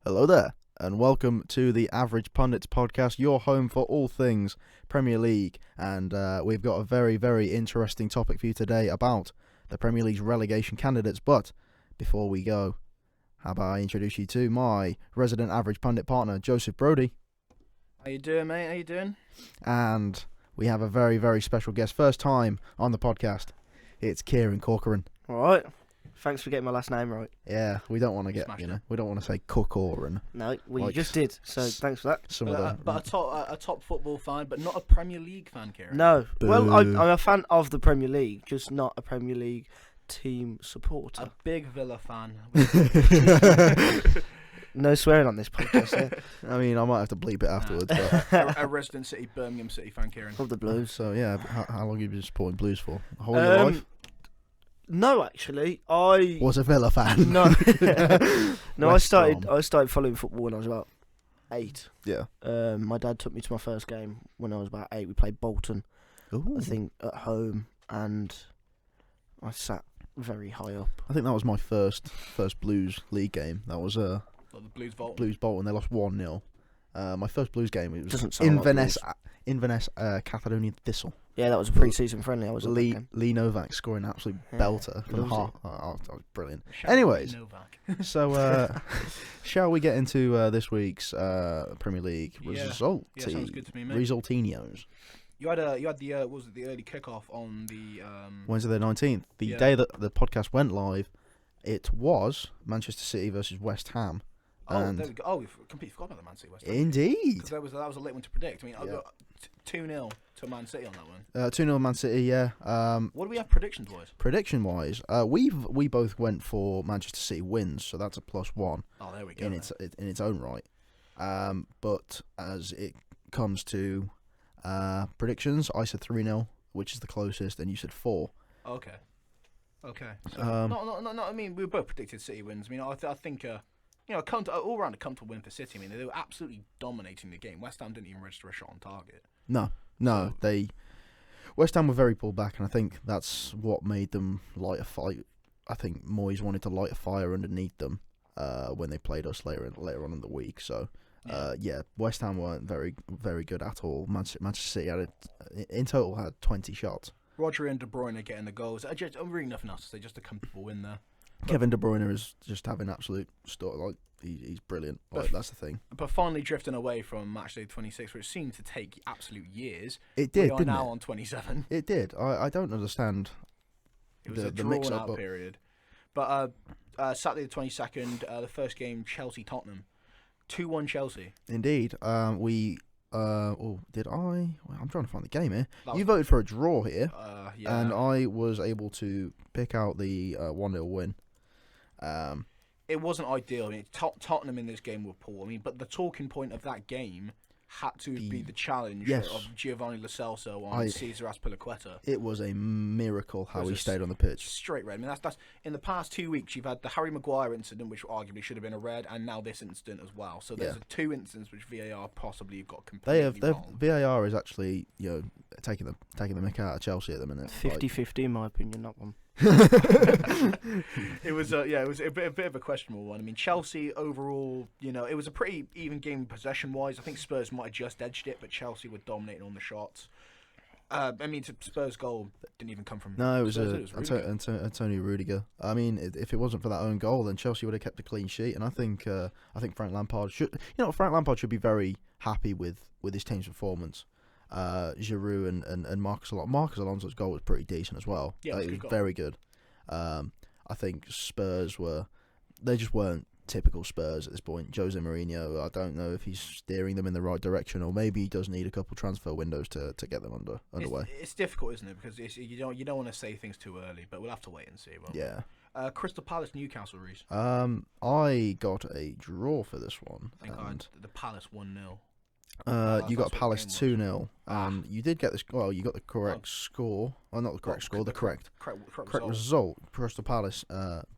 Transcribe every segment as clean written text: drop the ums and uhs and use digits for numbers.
Hello there, and welcome to the Average Pundits podcast, your home for all things Premier League. And we've got a very, very interesting topic for you today about the Premier League's relegation candidates. But before we go, how about I introduce you to my resident Average Pundit partner, Joseph Brody. How you doing, mate? How you doing? And we have a very, very special guest, first time on the podcast. It's Kieran Corcoran. All right. Thanks for getting my last name right. Yeah, we don't want to get, we don't want to say Corcoran. No, well, Like you just did, so thanks for that. But a top football fan, but not a Premier League fan, Kieran. No. Boo. Well, I'm a fan of the Premier League, just not a Premier League team supporter. A big Villa fan. No swearing on this podcast, yeah. I mean, I might have to bleep it afterwards. But a resident City, Birmingham City fan, Kieran. Of the Blues. So, yeah, how long have you been supporting Blues for? The whole of your life? No, actually, I Was a Villa fan. no, no. I West started following football when I was about 8. Yeah. My dad took me to my first game when I was about 8. We played Bolton, Ooh. I think, at home, and I sat very high up. I think that was my first Blues league game. That was Like the Blues Vault. Blues Bolton. They lost 1-0. My first Blues game, it was Doesn't sound like Inverness Catalonian Thistle. Yeah, that was a pre-season friendly. I was Lee Novak scoring an absolute belter for the half. That was brilliant. Shout Anyways, out to Novak. So shall we get into this week's Premier League results? Yeah, sounds good to me, mate. Resultinos. You had the early kickoff on the Wednesday the 19th, the day that the podcast went live. It was Manchester City versus West Ham. And there we go. Oh, we completely forgot about the Man City West Ham. Indeed. That was a late one to predict. I mean, I got 2-0 to Man City on that one. 2-0 Man City, yeah. What do we have predictions wise? Prediction-wise, we both went for Manchester City wins, so that's a +1 Oh, there we go. in its own right. But as it comes to predictions, I said 3-0, which is the closest, and you said 4. Okay. So, no. I mean, we both predicted City wins. I mean, I think all round a comfortable win for City. I mean, they were absolutely dominating the game. West Ham didn't even register a shot on target. No, West Ham were very pulled back, and I think that's what made them light a fight. I think Moyes wanted to light a fire underneath them when they played us later on in the week. So, West Ham weren't very, very good at all. Manchester City in total had 20 shots. Rodri and De Bruyne getting the goals. I'm really nothing else to say. Just a comfortable win there. Kevin De Bruyne is just having absolute he's brilliant. That's the thing. But finally drifting away from matchday 26, which seemed to take absolute years. It did, we are now on 27. It did. I don't understand. It was a drawn-out period. But Saturday the 22nd, the first game, Chelsea-Tottenham. 2-1 Chelsea. Indeed. Did I? Well, I'm trying to find the game here. You voted for a draw here. Yeah. And I was able to pick out the 1-0 win. It wasn't ideal. I mean, Tottenham in this game were poor. I mean, but the talking point of that game had to be the challenge of Giovanni Lo Celso on Cesar Azpilicueta. It was a miracle how he stayed on the pitch. Straight red. I mean, that's in the past 2 weeks you've had the Harry Maguire incident, which arguably should have been a red, and now this incident as well. So there's 2 incidents which VAR possibly got completely wrong. VAR is actually taking the mick out of Chelsea at the minute. 50-50 in my opinion, that one. It was it was a bit of a questionable one. I mean, Chelsea overall, it was a pretty even game possession wise. I think Spurs might have just edged it, but Chelsea were dominating on the shots. I mean, Spurs' goal didn't even come from. No, it was Antonio Rudiger. I mean, if it wasn't for that own goal, then Chelsea would have kept a clean sheet. And I think Frank Lampard should. Frank Lampard should be very happy with his team's performance. Giroud and Marcus Alonso's goal was pretty decent as well. Yeah, it was very good. I think Spurs they just weren't typical Spurs at this point. Jose Mourinho, I don't know if he's steering them in the right direction, or maybe he does need a couple transfer windows to get them underway. It's difficult, isn't it? Because you don't want to say things too early, but we'll have to wait and see. Yeah. Crystal Palace Newcastle, Reece. I got a draw for this one. I think I had the Palace 1-0. You got Palace 2-0, and you did get this. Well, you got the correct score. Well, not the correct score. The correct result. Crystal Palace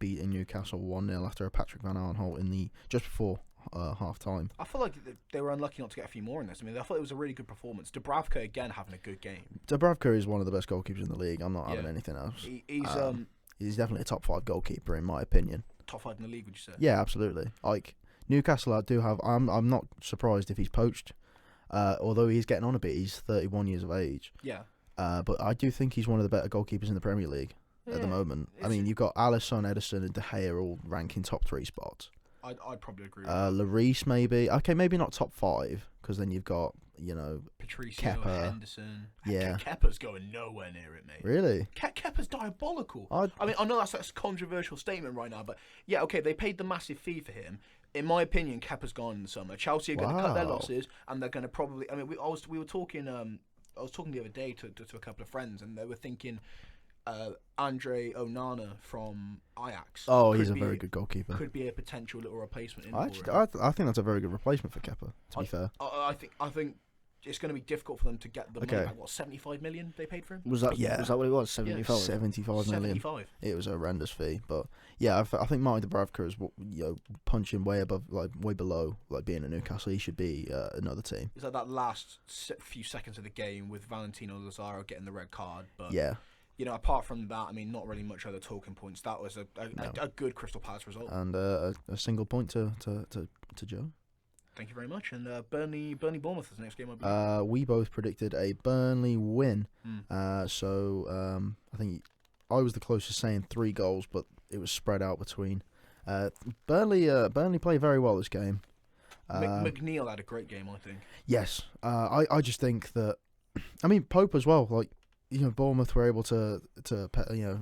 beating Newcastle 1-0 after a Patrick Van Aanholt in just before half time. I feel like they were unlucky not to get a few more in this. I mean, I thought it was a really good performance. Dubravka again having a good game. Dubravka is one of the best goalkeepers in the league. I'm not having anything else. He's definitely a top 5 goalkeeper in my opinion. Top 5 in the league, would you say? Yeah, absolutely. Newcastle, I do have. I'm not surprised if he's poached. Although he's getting on a bit, he's 31 years of age. Yeah. But I do think he's one of the better goalkeepers in the Premier League at the moment. I mean, you've got Alisson, Ederson, and De Gea all ranking top 3 spots. I'd probably agree with that. Lloris maybe. Okay, maybe not top 5, because then you've got, Patricio, Kepa. Henderson. Yeah. Kepa's going nowhere near it, mate. Really? Kepa's diabolical. I'd- I mean, I know that's a controversial statement right now, but yeah, okay, they paid the massive fee for him. In my opinion, Kepa's gone in the summer. Chelsea are going to cut their Wow. losses, and they're going to probably. I mean, we were talking. I was talking the other day to a couple of friends, and they were thinking Andre Onana from Ajax. Oh, could he's a be- very good goalkeeper. Could be a potential little replacement. I think that's a very good replacement for Kepa, to be fair. I think it's going to be difficult for them to get the money Okay. back. What, 75 million they paid for him? Was that what it was? 75. 75 million. 75. It was a horrendous fee, but yeah, I think Martin Dubravka is punching way above, way below, being at Newcastle. He should be another team. It's like that last few seconds of the game with Valentino Lazaro getting the red card, but Yeah, apart from that, I mean, not really much other talking points. That was a good Crystal Palace result. and a single point to Joe. Thank you very much. And Burnley Bournemouth is the next game. I believe. We both predicted a Burnley win. Mm. So I think I was the closest, saying 3 goals, but it was spread out between. Burnley play very well this game. McNeil had a great game, I think. Yes, I just think that, I mean, Pope as well. Bournemouth were able to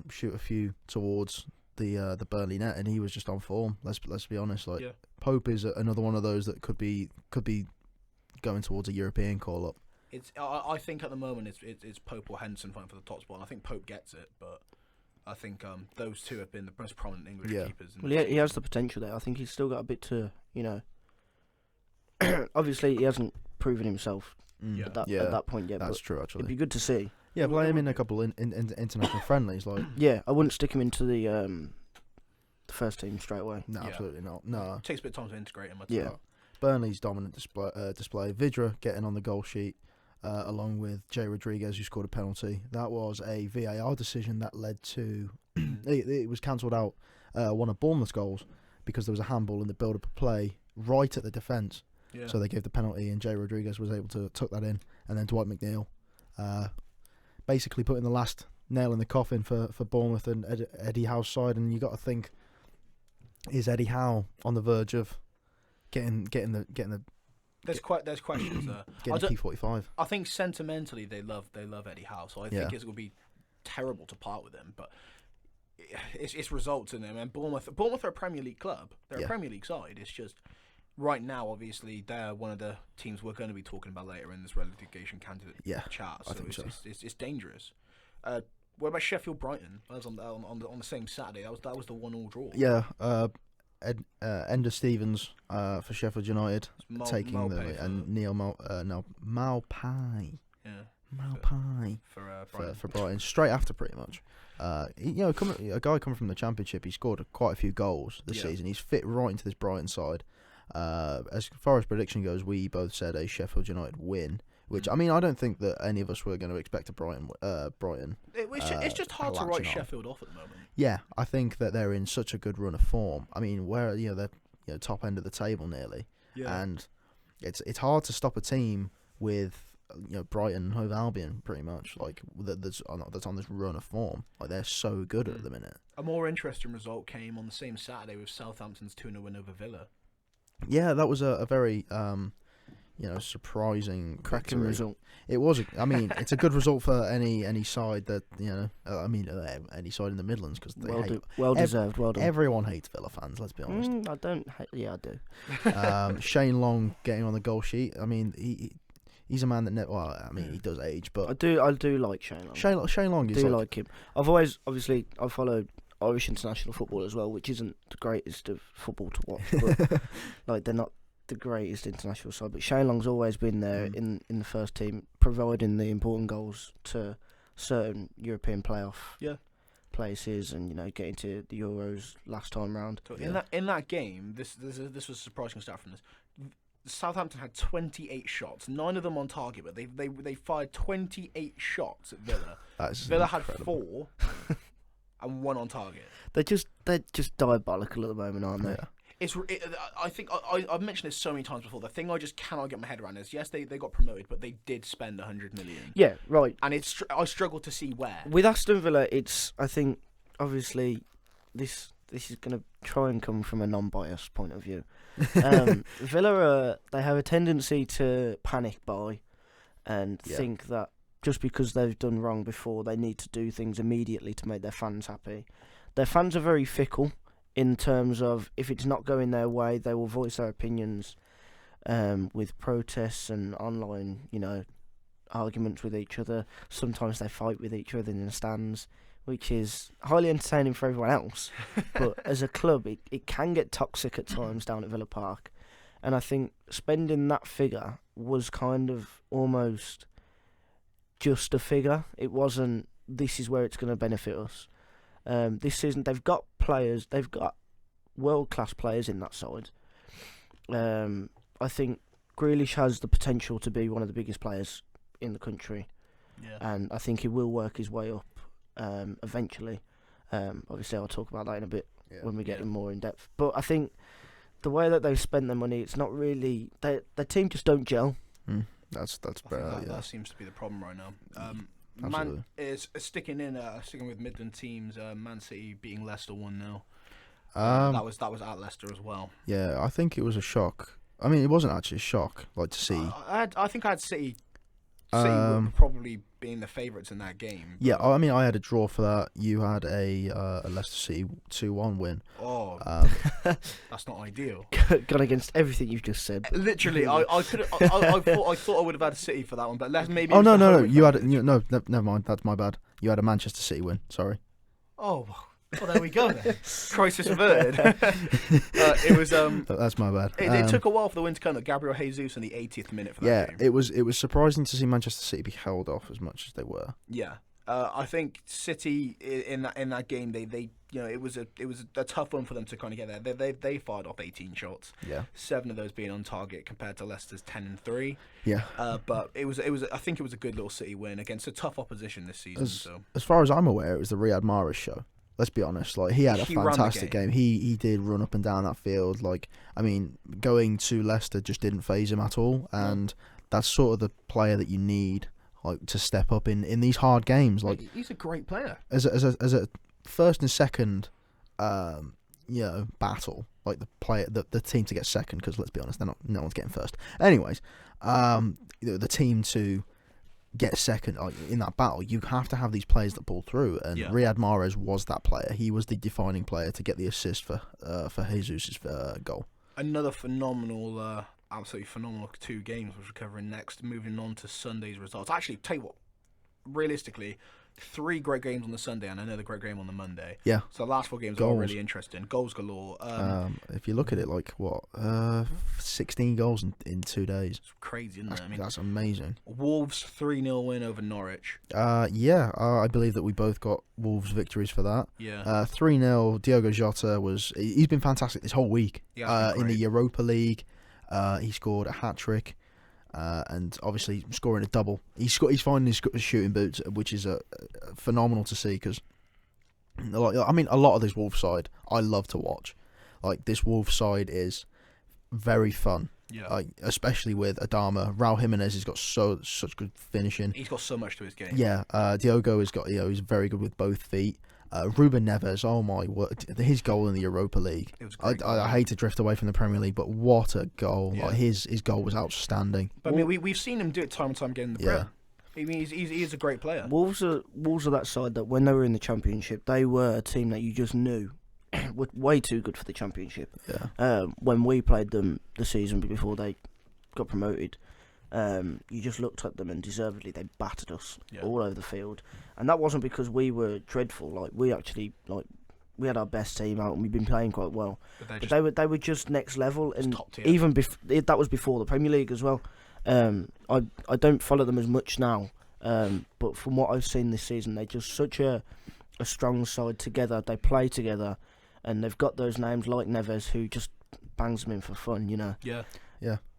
shoot a few towards the Burnley net, and he was just on form. Let's be honest. Yeah. Pope is another one of those that could be going towards a European call up. I think at the moment it's Pope or Henderson fighting for the top spot. And I think Pope gets it, but I think those two have been the most prominent English keepers. Well, he has the potential there. I think he's still got a bit to, obviously he hasn't proven himself at that point yet. That's but true, actually. it'd be good to see. Yeah, play him in a couple in international friendlies, Yeah, I wouldn't stick him into the first team straight away. No, Yeah. absolutely not. No. It takes a bit of time to integrate him. Yeah. Burnley's dominant display. Vidra getting on the goal sheet, along with Jay Rodriguez, who scored a penalty. That was a VAR decision that led to it was cancelled out. One of Bournemouth's goals because there was a handball in the build-up of play right at the defence. Yeah. So they gave the penalty, and Jay Rodriguez was able to tuck that in, and then Dwight McNeil, basically putting the last nail in the coffin for Bournemouth and Eddie Howe's side. And you got to think, is Eddie Howe on the verge of getting the There's questions there. getting P45? I think sentimentally they love Eddie Howe, so I think it would be terrible to part with him. But it's results in them. And Bournemouth are a Premier League club. They're a Premier League side. It's just right now, obviously, they're one of the teams we're going to be talking about later in this relegation candidate chat. So I think it's dangerous. What about Sheffield Brighton? That was on the same Saturday. That was the 1-1 draw. Yeah, Ender Stevens for Sheffield United taking Maupay and Neil Maupay. Yeah. Maupay for Brighton straight after, pretty much. A guy coming from the Championship, he scored quite a few goals this season. He's fit right into this Brighton side. As far as prediction goes, we both said a Sheffield United win, which I mean, I don't think that any of us were going to expect a Brighton. It's just hard to write collapsing on. Sheffield off at the moment. Yeah, I think that they're in such a good run of form. I mean, they're top end of the table nearly, and it's hard to stop a team with Brighton and Hove Albion pretty much that's on this run of form. They're so good at the minute. A more interesting result came on the same Saturday with Southampton's 2-0 win over Villa. Yeah, that was a very surprising Cracking victory. result. It was. I mean, it's a good result for any side that any side in the Midlands, because Well deserved. Well done. Everyone hates Villa fans. Let's be honest. I don't. Yeah, I do. Shane Long getting on the goal sheet. I mean, he's a man that he does age, but I do like Shane Long. Shane Long is like him. I followed Irish international football as well, which isn't the greatest of football to watch. But they're not the greatest international side. But Shane Long's always been there in the first team, providing the important goals to certain European playoff places, and getting to the Euros last time round. So in that game, this was a surprising stat from this. Southampton had 28 shots, 9 of them on target, but they fired 28 shots at Villa. Villa incredible. had 4 and 1 on target. They're just diabolical at the moment, aren't they? Yeah. I think I've mentioned this so many times before. The thing I just cannot get my head around is, yes, they got promoted, but they did spend 100 million. Yeah, right. And I struggle to see where. With Aston Villa, I think, obviously, this is going to try and come from a non-biased point of view. Villa, they have a tendency to panic buy and think that just because they've done wrong before, they need to do things immediately to make their fans happy. Their fans are very fickle in terms of, if it's not going their way, they will voice their opinions with protests and online, arguments with each other. Sometimes they fight with each other in the stands, which is highly entertaining for everyone else. But as a club, it can get toxic at times down at Villa Park. And I think spending that figure was kind of almost just a figure. It wasn't, this is where it's going to benefit us. This season, they've got world-class players in that side. I think Grealish has the potential to be one of the biggest players in the country. Yeah. And I think he will work his way up eventually. Obviously, I'll talk about that in a bit when we get in more in depth. But I think the way that they've spent their money, it's not really... the team just don't gel. That's that seems to be the problem right now. Man is sticking with Midland teams. Man City beating Leicester 1-0. That was at Leicester as well. Yeah, I think it was a shock. I mean, it wasn't actually a shock, to see. I think I had City probably being the favourites in that game. Yeah, I mean, I had a draw for that. You had a Leicester City 2-1 win. Oh, that's not ideal. Gone against everything you've just said. Literally, I thought I would have had a City for that one, but maybe. Oh no! You had no. Never mind. That's my bad. You had a Manchester City win. Sorry. Oh. Well, there we go then. Crisis averted. It was That's my bad. It took a while for the win to come. Gabriel Jesus in the 80th minute for that game. Yeah, it was surprising to see Manchester City be held off as much as they were. Yeah, I think City in that game it was a tough one for them to kind of get there. They fired off 18 shots. Yeah, 7 of those being on target compared to Leicester's 10-3. Yeah, but it was I think it was a good little City win against a tough opposition this season. As far as I'm aware, it was the Riyad Mahrez show. Let's be honest. He had a fantastic game. He did run up and down that field. I mean, going to Leicester just didn't faze him at all, and that's sort of the player that you need, to step up in these hard games. He's a great player. As a first and second, battle. The team to get second, because let's be honest, no one's getting first. Anyways, the team to get second in that battle, you have to have these players that pull through, and Riyad Mahrez was that player. He was the defining player to get the assist for Jesus' goal. Another phenomenal, absolutely phenomenal 2 games which we're covering next. Moving on to Sunday's results. Actually, tell you what, realistically, 3 great games on the Sunday and another great game on the Monday. Yeah. So the last 4 games are all really interesting. Goals galore. If you look at it, 16 goals in 2 days. It's crazy, isn't it? I mean, that's amazing. Wolves 3-0 win over Norwich. I believe that we both got Wolves victories for that. Yeah. 3-0. Diogo Jota he's been fantastic this whole week. In the Europa League, he scored a hat-trick. And obviously scoring a double. He's finding his shooting boots, which is phenomenal to see, because a lot of this Wolves side I love to watch. This Wolves side is very fun. Yeah. Especially with Adama. Raul Jimenez has got such good finishing. He's got so much to his game. Yeah. Diogo has got he's very good with both feet. Ruben Neves, oh my word, his goal in the Europa League. It was great. I hate to drift away from the Premier League, but what a goal. Yeah. His goal was outstanding. But I mean, we've seen him do it time and time again in the Prem. I mean, he is a great player. Wolves are that side that when they were in the Championship, they were a team that you just knew were way too good for the Championship. Yeah. When we played them the season before they got promoted, you just looked at them and deservedly they battered us all over the field, and that wasn't because we were dreadful. We actually we had our best team out and we've been playing quite well, but they were just next level, and top tier. Even that was before the Premier League as well. I don't follow them as much now, but from what I've seen this season, they're just such a strong side together. They play together, and they've got those names like Neves who just bangs them in for fun, Yeah.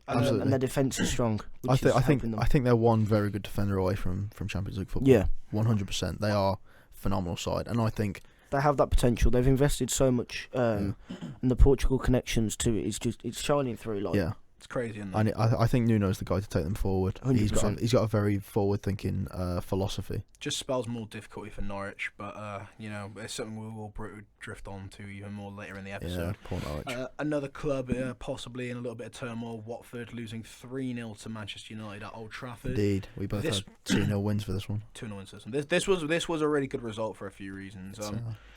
Absolutely. And their defence is strong. I think they're one very good defender away from Champions League football. Yeah, 100%. They are a phenomenal side, and I think they have that potential. They've invested so much, and the Portugal connections to it is just it's shining through. Like, Yeah. It's crazy, isn't it? And I think Nuno's the guy to take them forward. 100%. He's got a very forward-thinking philosophy. Just spells more difficulty for Norwich, but it's something we will drift on to even more later in the Yeah, episode. poor Norwich. Another club possibly in a little bit of turmoil. Watford losing 3-0 to Manchester United at Old Trafford. Indeed, we both had 2-0 wins for this one. 2-0 wins. This was a really good result for a few reasons. It's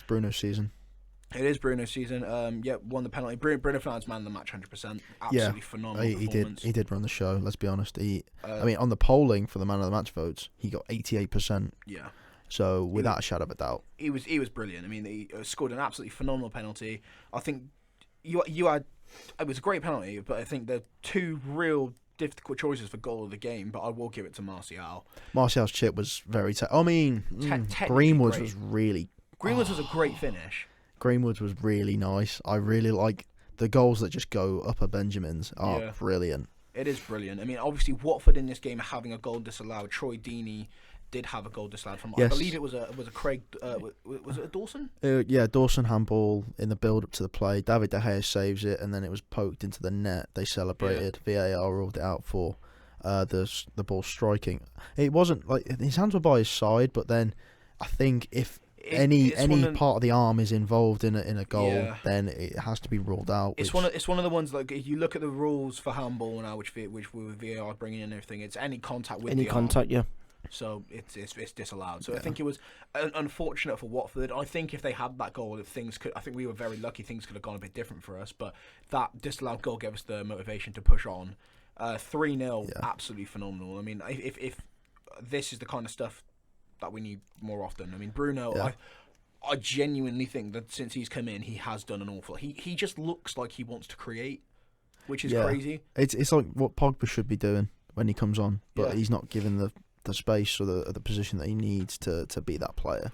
Bruno's season. It is Bruno's season. Won the penalty. Bruno Fernandes man of the match, 100%. Absolutely phenomenal performance. He did run the show. Let's be honest. On the polling for the man of the match votes, he got 88%. Yeah. So without a shadow of a doubt, he was brilliant. I mean, he scored an absolutely phenomenal penalty. I think you had it was a great penalty, but I think the two real difficult choices for goal of the game. But I will give it to Martial. Martial's chip was very. Greenwood's great. was really. Greenwood's was a great finish. Greenwood's was really nice. I really like the goals that just go upper Benjamins are brilliant. It is brilliant. I mean, obviously Watford in this game having a goal disallowed. Troy Deeney did have a goal disallowed from. Yes. I believe it was a Craig. Was it a Dawson? Dawson handball in the build up to the play. David De Gea saves it, and then it was poked into the net. They celebrated. VAR ruled it out for the ball striking. It wasn't like his hands were by his side, but then I think if any part of the arm is involved in a goal, then it has to be ruled out. It's one of the ones, like, if you look at the rules for handball now, which with VAR bringing in everything, it's any contact with the arm. Yeah. So it's disallowed. So I think it was unfortunate for Watford. I think if they had that goal, I think we were very lucky. Things could have gone a bit different for us. But that disallowed goal gave us the motivation to push on. 3-0, absolutely phenomenal. I mean, if this is the kind of stuff that we need more often. I mean, Bruno, I genuinely think that since he's come in, he has done an awful. He just looks like he wants to create, which is crazy. It's like what Pogba should be doing when he comes on, but he's not given the space or the position that he needs to be that player.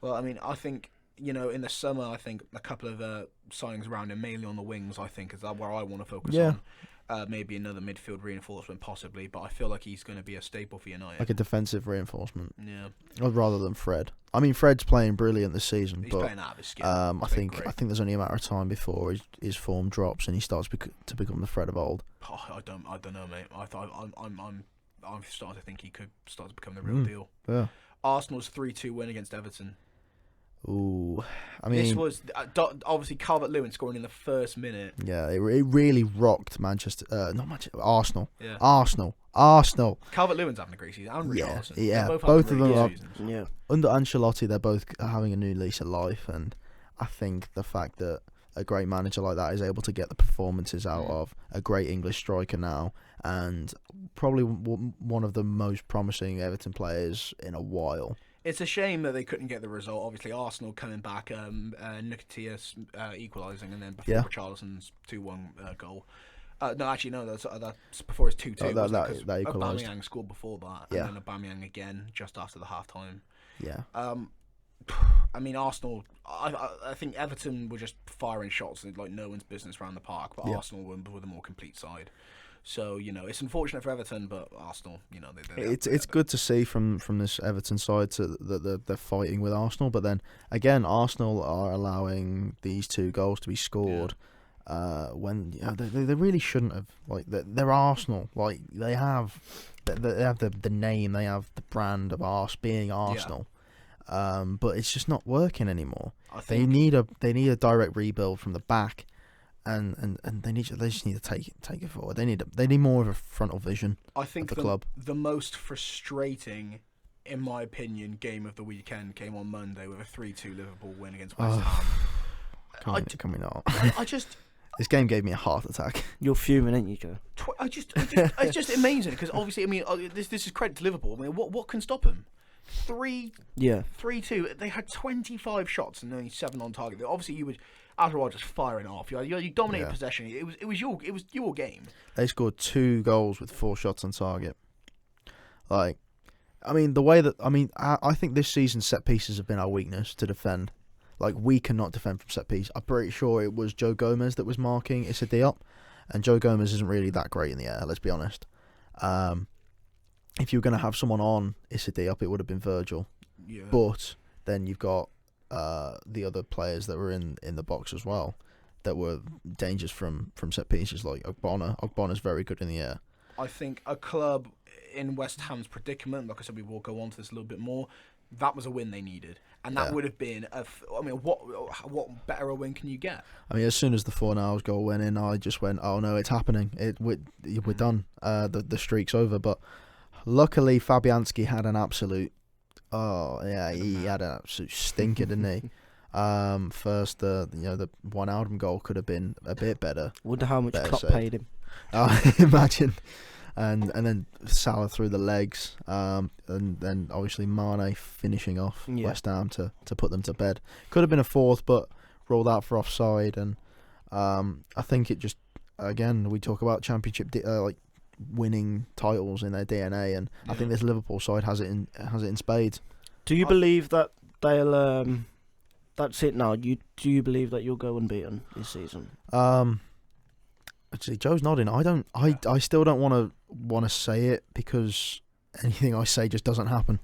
Well, I mean, I think, in the summer, I think a couple of signings around him, mainly on the wings, I think is where I want to focus on. Maybe another midfield reinforcement, possibly, but I feel like he's going to be a staple for United. Like a defensive reinforcement. Yeah. Rather than Fred. I mean, Fred's playing brilliant this season, He's but playing out of his skin. I think there's only a matter of time before his form drops and he starts to become the Fred of old. Oh, I don't know, mate. I'm starting to think he could start to become the real deal. Yeah. Arsenal's 3-2 win against Everton. Ooh, I mean, this was obviously Calvert-Lewin scoring in the first minute. Yeah, it really rocked Arsenal. Yeah. Arsenal. Calvert-Lewin's having a great season. And Richarlison. Yeah. Both of them are. Yeah. Under Ancelotti, they're both having a new lease of life, and I think the fact that a great manager like that is able to get the performances out of a great English striker now, and probably one of the most promising Everton players in a while. It's a shame that they couldn't get the result. Obviously, Arsenal coming back, Nketiah equalising, and then before Richarlison's 2-1 goal. No, that's before his 2-2. That equalised. Aubameyang scored before that, and then Aubameyang again just after the half time. Yeah. I mean, Arsenal. I think Everton were just firing shots like no one's business around the park, but Arsenal were the more complete side. So it's unfortunate for Everton, but Arsenal, it's good to see from this Everton side that they're fighting with Arsenal. But then again, Arsenal are allowing these 2 goals to be scored when they really shouldn't have. Like they're Arsenal, like they have the name, they have the brand of being Arsenal. But it's just not working anymore. They need a direct rebuild from the back. And they just need to take it forward. They need more of a frontal vision. I think of the club. The most frustrating, in my opinion, game of the weekend came on Monday with a 3-2 Liverpool win against West Ham. Can we not? I just this game gave me a heart attack. You're fuming, ain't you, Joe? It's just amazing because obviously, I mean, this is credit to Liverpool. I mean, what can stop them? 3-2. They had 25 shots and only 7 on target. Obviously, you would. After all, just firing off. You dominated possession. It was your game. They scored 2 goals with 4 shots on target. Like, I mean, I think this season set pieces have been our weakness to defend. Like, we cannot defend from set piece. I'm pretty sure it was Joe Gomez that was marking Issa Diop, and Joe Gomez isn't really that great in the air. Let's be honest. If you were going to have someone on Issa Diop, it would have been Virgil. Yeah. But then you've got the other players that were in the box as well, that were dangers from set pieces, like Ogbonna. Ogbonna's very good in the air. I think a club in West Ham's predicament, like I said, we will go on to this a little bit more. That was a win they needed, and that would have been what better a win can you get? I mean, as soon as the Fornals goal went in, I just went, "Oh no, it's happening! We're done. The streak's over." But luckily, Fabianski had an absolute. Oh yeah, he had an absolute stinker, didn't he? First, the Wijnaldum goal could have been a bit better. Wonder how much Klopp saved. paid him. Imagine. And then Salah through the legs, and then obviously Mane finishing off West Ham to put them to bed. Could have been a fourth, but ruled out for offside. And I think it just, again, we talk about Championship like winning titles in their DNA, and I think this Liverpool side has it in spades. Do you believe that they'll? That's it now. Do you believe that you'll go unbeaten this season? Actually, Joe's nodding. I don't. I still don't want to say it, because anything I say just doesn't happen.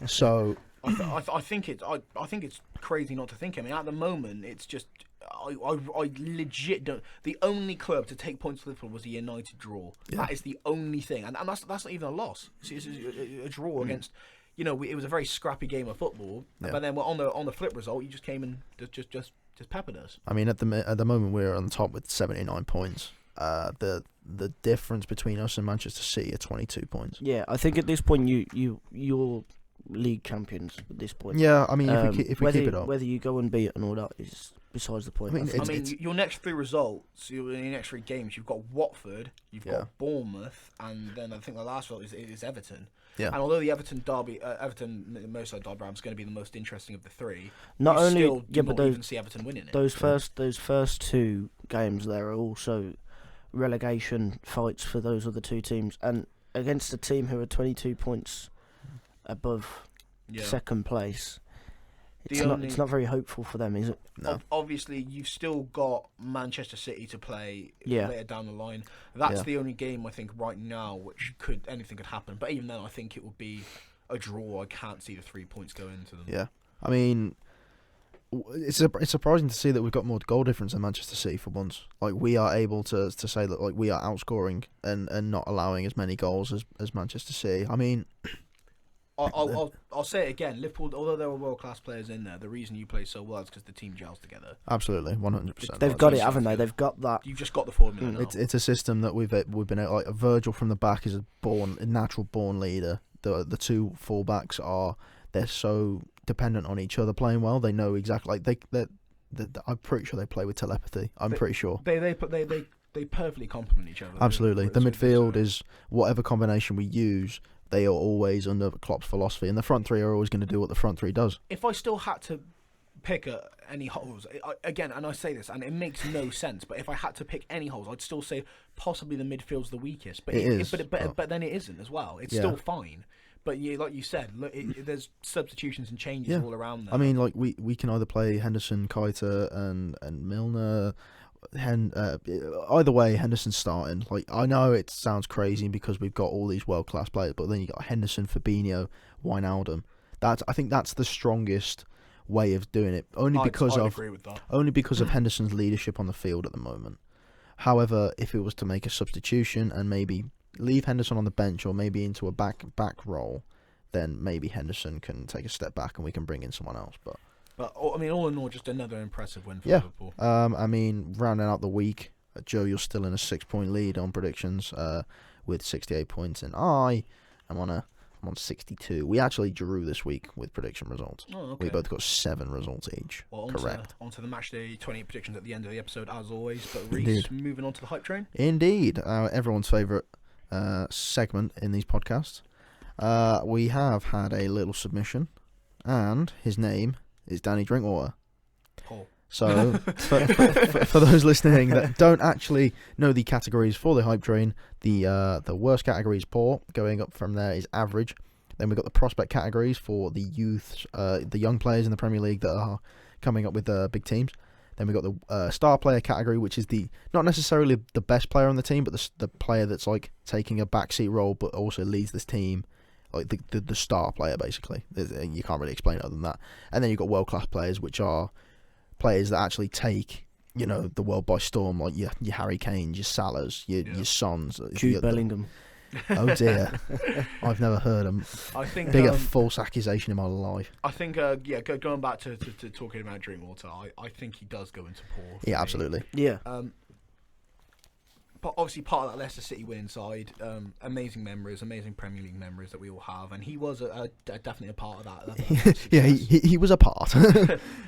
So I think it's crazy not to think. I mean, at the moment, it's just I legit don't. The only club to take points to Liverpool was a United draw. Yeah. That is the only thing, and that's not even a loss. It's a draw against. It was a very scrappy game of football. Yeah. But then on the flip result, you just came and just peppered us. I mean, at the moment, we're on the top with 79 points. The difference between us and Manchester City are 22 points. Yeah, I think at this point you're league champions at this point. Yeah, I mean, if we keep it up, whether you go unbeaten or not is besides the point. I mean, your next three results, your next three games, you've got Watford, you've got Bournemouth, and then I think the last result is Everton. Yeah. And although the Everton Merseyside derby is going to be the most interesting of the three, not you only still do but not even see Everton winning it. Those first two games there are also relegation fights for those other two teams, and against a team who are 22 points above second place. It's not very hopeful for them, is it? No. Obviously, you've still got Manchester City to play later down the line. That's the only game I think right now which anything could happen. But even then, I think it will be a draw. I can't see the 3 points going into them. Yeah, I mean, it's surprising to see that we've got more goal difference than Manchester City for once. Like, we are able to say that, like, we are outscoring and not allowing as many goals as Manchester City. I mean, I'll say it again. Liverpool, although there were world-class players in there, the reason you play so well is because the team gels together. Absolutely, 100%. They've got it, haven't they? They've got that. You've just got the formula. It's a system that we've been like. Virgil from the back is a natural born leader. The two fullbacks they're so dependent on each other playing well. They know exactly, like I'm pretty sure they play with telepathy. Pretty sure they perfectly complement each other. Absolutely, the midfield is whatever combination we use. They are always under Klopp's philosophy, and the front three are always going to do what the front three does. If I still had to pick any holes, again, and I say this, and it makes no sense, but if I had to pick any holes, I'd still say possibly the midfield's the weakest. But but then it isn't as well. It's still fine. But like you said, look, there's substitutions and changes all around there. I mean, like we can either play Henderson, Keita, and Milner. Either way, Henderson's starting. Like, I know it sounds crazy because we've got all these world class players, but then you got Henderson, Fabinho, Wijnaldum. I think that's the strongest way of doing it. Only because of Henderson's leadership on the field at the moment. However, if it was to make a substitution and maybe leave Henderson on the bench or maybe into a back role, then maybe Henderson can take a step back and we can bring in someone else. But I mean, all in all, just another impressive win for Liverpool. I mean, rounding out the week, Joe, you're still in a 6-point lead on predictions with 68 points, and I'm on 62. We actually drew this week with prediction results. Oh, okay. We both got 7 results each. Well, correct. Onto the matchday 28 predictions at the end of the episode, as always. But Reece, moving on to the hype train. Indeed, everyone's favourite segment in these podcasts. We have had a little submission, and his name is Danny Drinkwater. Paul. So, for those listening that don't actually know the categories for the hype train, the worst category is poor. Going up from there is average. Then we've got the prospect categories for the youths, the young players in the Premier League that are coming up with big teams. Then we've got the star player category, which is not necessarily the best player on the team, but the player that's like taking a backseat role, but also leads this team like the star player basically. You can't really explain it other than that. And then you've got world class players, which are players that actually take the world by storm, like your Harry Kanes, your Salahs, your Sons, Jude Bellingham. Oh dear, I've never heard him. I think Bigger false accusation in my life. I think going back to talking about Drinkwater, I think he does go into poor. Yeah, absolutely. Yeah. But obviously part of that Leicester City winning side, amazing memories, amazing Premier League memories that we all have, and he was definitely a part of that. Yeah, he was a part.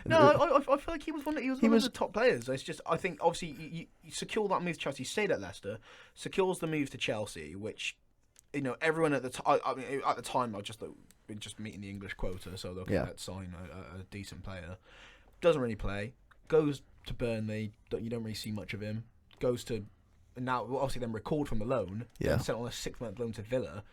No, I feel like he was one of the top players. It's just, I think obviously you secure that move to Chelsea, stayed at Leicester, secures the move to Chelsea, which everyone at the time. I mean, at the time I been just meeting the English quota, so looking at sign a decent player. Doesn't really play. Goes to Burnley. You don't really see much of him. Goes to. And now, obviously, then recalled from the loan, and sent on a 6-month loan to Villa.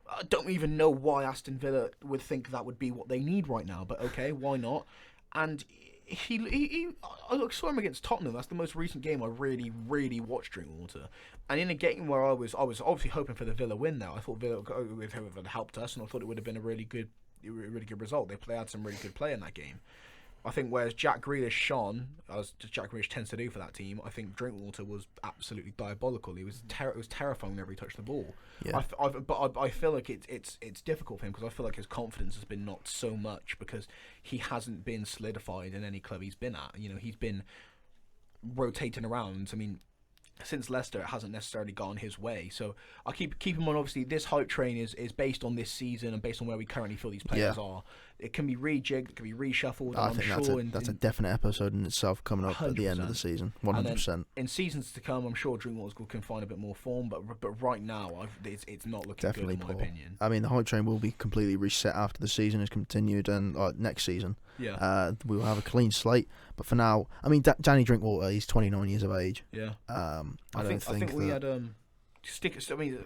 I don't even know why Aston Villa would think that would be what they need right now, but okay, why not? And I saw him against Tottenham. That's the most recent game I really, really watched Drinkwater. And in a game where I was obviously hoping for the Villa win. Now I thought Villa would have helped us, and I thought it would have been a really good result. They had some really good play in that game. I think whereas Jack Grealish shone, as Jack Grealish tends to do for that team, I think Drinkwater was absolutely diabolical. It was terrifying whenever he touched the ball. Yeah. But I feel like it's difficult for him because I feel like his confidence has been knocked so much because he hasn't been solidified in any club he's been at. He's been rotating around. I mean, since Leicester, it hasn't necessarily gone his way. So I keep him on. Obviously, this hype train is based on this season and based on where we currently feel these players are. It can be rejigged, it can be reshuffled. I think that's a definite episode in itself coming up 100%. At the end of the season. 100%. In seasons to come, I'm sure Drinkwater can find a bit more form, but right now, it's not looking definitely good in my opinion. I mean, the hype train will be completely reset after the season has continued, and next season, we will have a clean slate. But for now, I mean, Danny Drinkwater, he's 29 years of age. Yeah. I think we had stickers. I mean,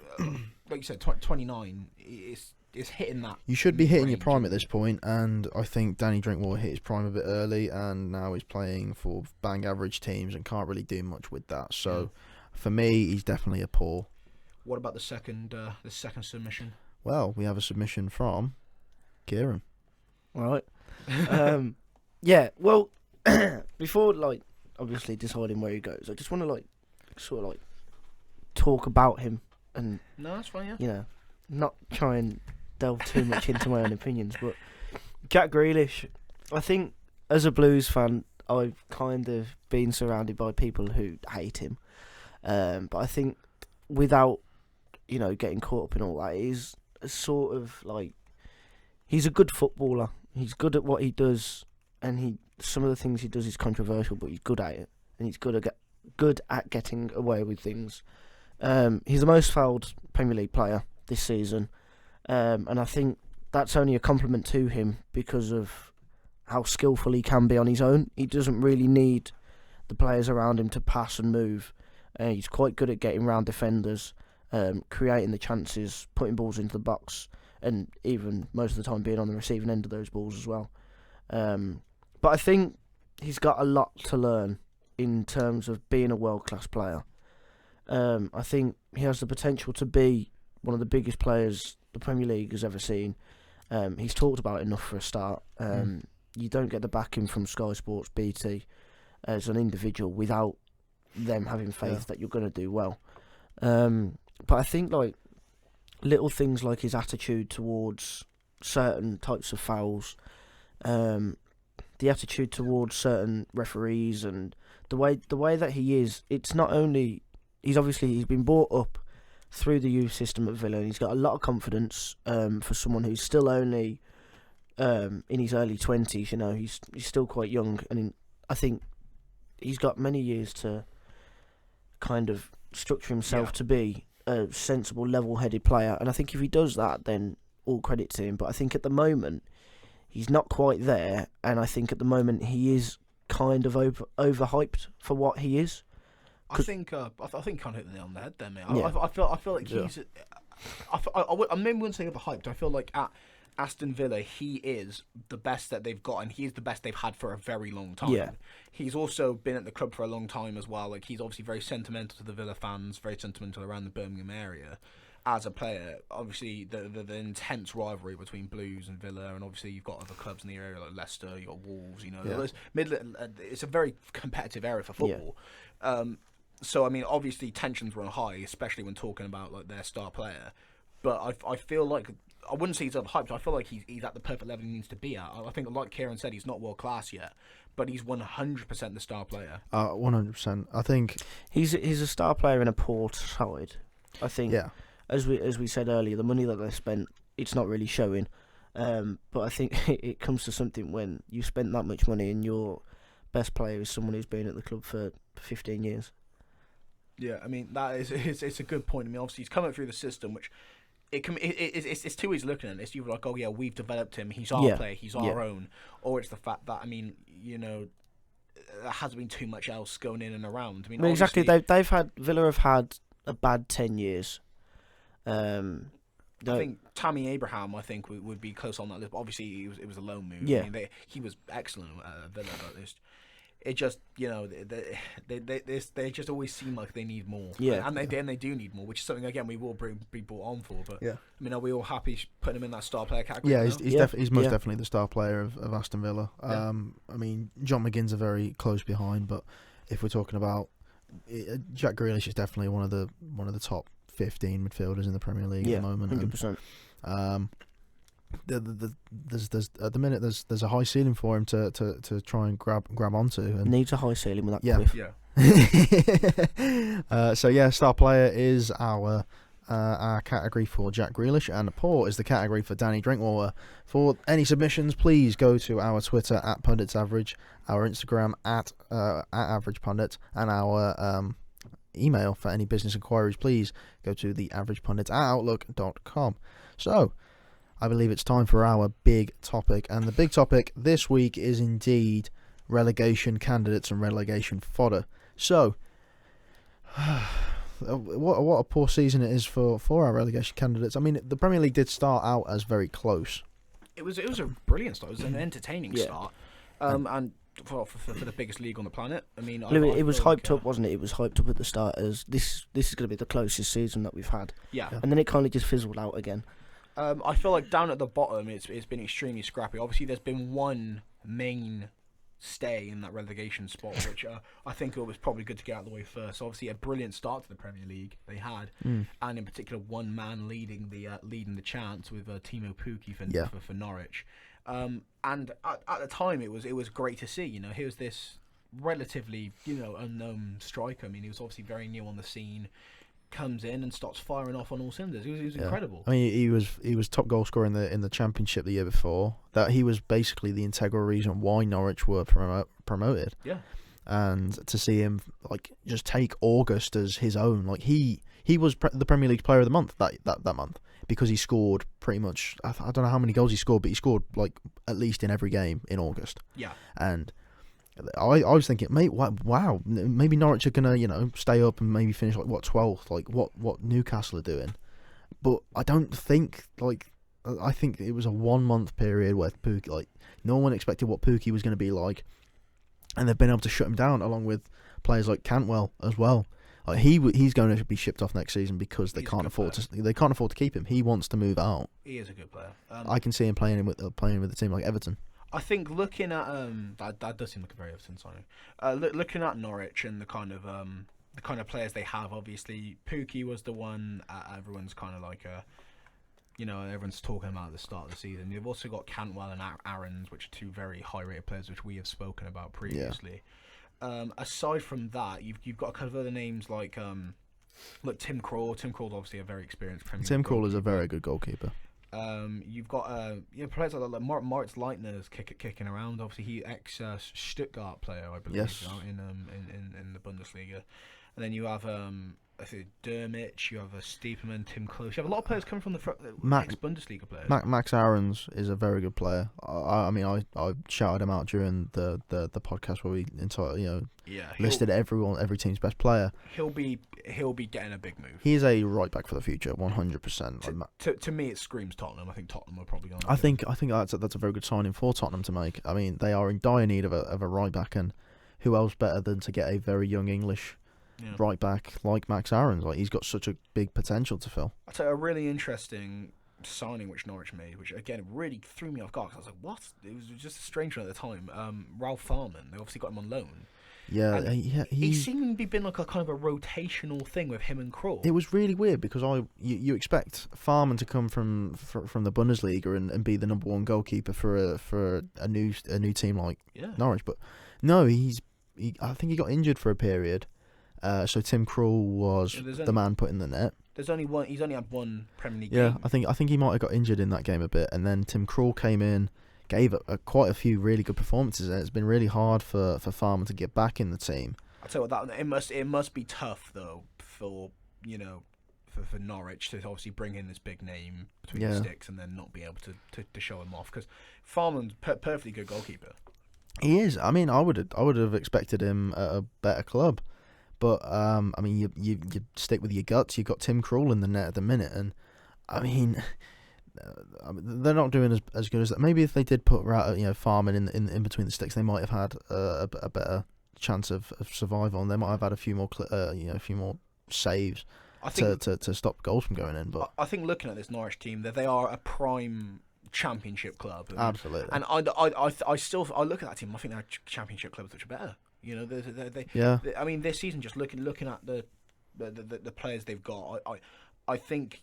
like you said, 29 is hitting that. You should be hitting your prime at this point, and I think Danny Drinkwater hit his prime a bit early, and now he's playing for bang average teams and can't really do much with that. So, for me, he's definitely a poor. What about the second submission? Well, we have a submission from Kieran. All right. Yeah. Well, before obviously deciding where he goes, I just want to sort of talk about him and. No, that's fine. Yeah. Not try and delve too much into my own opinions, but Jack Grealish, I think as a Blues fan, I've kind of been surrounded by people who hate him. But I think without, getting caught up in all that, he's a sort of he's a good footballer. He's good at what he does, and some of the things he does is controversial, but he's good at it, and he's good at getting away with things. He's the most fouled Premier League player this season, and I think that's only a compliment to him because of how skillful he can be on his own. He doesn't really need the players around him to pass and move. He's quite good at getting around defenders, creating the chances, putting balls into the box, and even most of the time being on the receiving end of those balls as well. But I think he's got a lot to learn in terms of being a world-class player. I think he has the potential to be one of the biggest players the Premier League has ever seen. He's talked about it enough for a start. You don't get the backing from Sky Sports, BT, as an individual without them having faith that you're going to do well. But I think little things like his attitude towards certain types of fouls, the attitude towards certain referees, and the way that he is, it's not only he's been brought up through the youth system at Villa, and he's got a lot of confidence for someone who's still only in his early 20s. He's still quite young, and I think he's got many years to kind of structure himself to be a sensible, level-headed player. And I think if he does that, then all credit to him. But I think at the moment he's not quite there, and I think at the moment he is kind of overhyped for what he is. I think kind of hit the nail on the head there, mate. Yeah. I feel like he's. I maybe wouldn't say overhyped. I feel like at Aston Villa, he is the best that they've got, and he's the best they've had for a very long time. Yeah. He's also been at the club for a long time as well. He's obviously very sentimental to the Villa fans, very sentimental around the Birmingham area. as a player, obviously the intense rivalry between Blues and Villa, and obviously you've got other clubs in the area like Leicester, you've got Wolves. It's a very competitive area for football. So I mean, obviously tensions run high, especially when talking about like their star player. But I feel like, I wouldn't say he's overhyped. I feel like he's at the perfect level he needs to be at. I think, like Kieran said, he's not world class yet, but he's 100% the star player. 100%. I think he's a star player in a poor side. I think. Yeah. As we said earlier, the money that they spent, it's not really showing. But I think it comes to something when you spent that much money and your best player is someone who's been at the club for 15 years. Yeah, I mean it's a good point. I mean, obviously he's coming through the system, which it's two ways looking at it. It's either like, oh yeah, we've developed him, he's our player, he's our own, or it's the fact that, I mean, there hasn't been too much else going in and around. I mean exactly. Villa have had a bad 10 years. I think Tammy Abraham, would be close on that list. But obviously, it was a loan move. Yeah. I mean, he was excellent at Villa, but it just, they just always seem like they need more. Yeah. And they do need more, which is something, again, we will be brought on for. But yeah. I mean, are we all happy putting him in that star player category? Yeah, he's most Yeah. definitely the star player of Aston Villa. Yeah. I mean, John McGinn's are very close behind, but if we're talking about Jack Grealish, is definitely one of the top 15 midfielders in the Premier League at the moment. 100%. There's at the minute there's a high ceiling for him to try and grab onto. And Needs a high ceiling with that Yeah. cliff. Yeah. So yeah, star player is our category for Jack Grealish, and poor is the category for Danny Drinkwater. For any submissions, please go to our Twitter at Pundits Average, our Instagram at Average Pundit, and our email for any business inquiries. Please go to theaveragepundit@outlook.com. So, I believe it's time for our big topic, and the big topic this week is indeed relegation candidates and relegation fodder. So, what a poor season it is for our relegation candidates. I mean, the Premier League did start out as very close. It was a brilliant start. It was an entertaining start, and for the biggest league on the planet. I mean, It was hyped up, wasn't it? It was hyped up at the start as this is going to be the closest season that we've had. Yeah. And then it kind of just fizzled out again. I feel like down at the bottom, it's been extremely scrappy. Obviously, there's been one main stay in that relegation spot, which I think it was probably good to get out of the way first. Obviously, a brilliant start to the Premier League they had, and in particular, one man leading the chance with Timo Pukki for Norwich. And at the time, it was great to see. Here's this relatively unknown striker. I mean, he was obviously very new on the scene. Comes in and starts firing off on all cylinders. He was incredible. I mean, he was top goal scorer in the Championship the year before. That he was basically the integral reason why Norwich were promoted. Yeah. And to see him just take August as his own, he was the Premier League Player of the Month that month, because he scored pretty much. I don't know how many goals he scored, but he scored at least in every game in August. Yeah. And I was thinking, mate, wow, maybe Norwich are gonna stay up and maybe finish 12th, what Newcastle are doing. But I don't think I think it was a 1 month period where Pukki, no one expected what Pukki was going to be like, and they've been able to shut him down along with players like Cantwell as well. He's going to be shipped off next season because they can't afford to keep him. He wants to move out. He is a good player. I can see him playing with a team like Everton. I think looking at that does seem like a very Everton signing. Looking at Norwich and the kind of players they have, obviously Pukki was the one everyone's kind of everyone's talking about at the start of the season. You've also got Cantwell and Aarons, which are two very high-rated players, which we have spoken about previously. Yeah. Aside from that, you've got a couple of other names like Tim Krul. Tim Krul's obviously a very experienced Premier League. Tim Krul is a very good goalkeeper. You've got players like Moritz Leitner's kicking around. Obviously, he Stuttgart player, I believe, yes, in the Bundesliga. And then you have Dermich, you have Stiepermann, Tim Close. You have a lot of players coming from the ex-Bundesliga players. Max Aarons is a very good player. I mean, I shouted him out during the podcast where we listed every team's best player. He'll be getting a big move. He is a right back for the future, 100%. To me, it screams Tottenham. I think Tottenham are probably going to. I think that's a very good signing for Tottenham to make. I mean, they are in dire need of a right back, and who else better than to get a very young English right back like Max Aarons. Like he's got such a big potential to fill. I'll tell you a really interesting signing which Norwich made, which again really threw me off guard. 'Cause I was like, "What?" It was just a strange one at the time. Ralph Farman. They obviously got him on loan. Yeah, And he He seemed to be been like a kind of a rotational thing with him and Krul. It was really weird because you expect Farman to come from the Bundesliga and be the number one goalkeeper for a new team like Norwich, but no, I think he got injured for a period. So Tim Krul was the man putting the net. There's only one. He's only had one Premier League Yeah, game. I think he might have got injured in that game a bit, and then Tim Krul came in, gave quite a few really good performances, and it's been really hard for Farman to get back in the team. I'll tell you what, it must be tough though for for Norwich to obviously bring in this big name between the sticks and then not be able to show him off, because Farman's perfectly good goalkeeper. He is. I mean, I would have expected him at a better club, but I mean, you stick with your guts. You've got Tim Krul in the net at the minute, and I mean, they're not doing as good as that. Maybe if they did put Farman in between the sticks, they might have had a better chance of survival, and they might have had a few more saves to stop goals from going in. But I think looking at this Norwich team, that they are a prime Championship club. Absolutely. And I still look at that team. I think they're Championship clubs which are better. You know, they I mean, this season, just looking at the players they've got, I think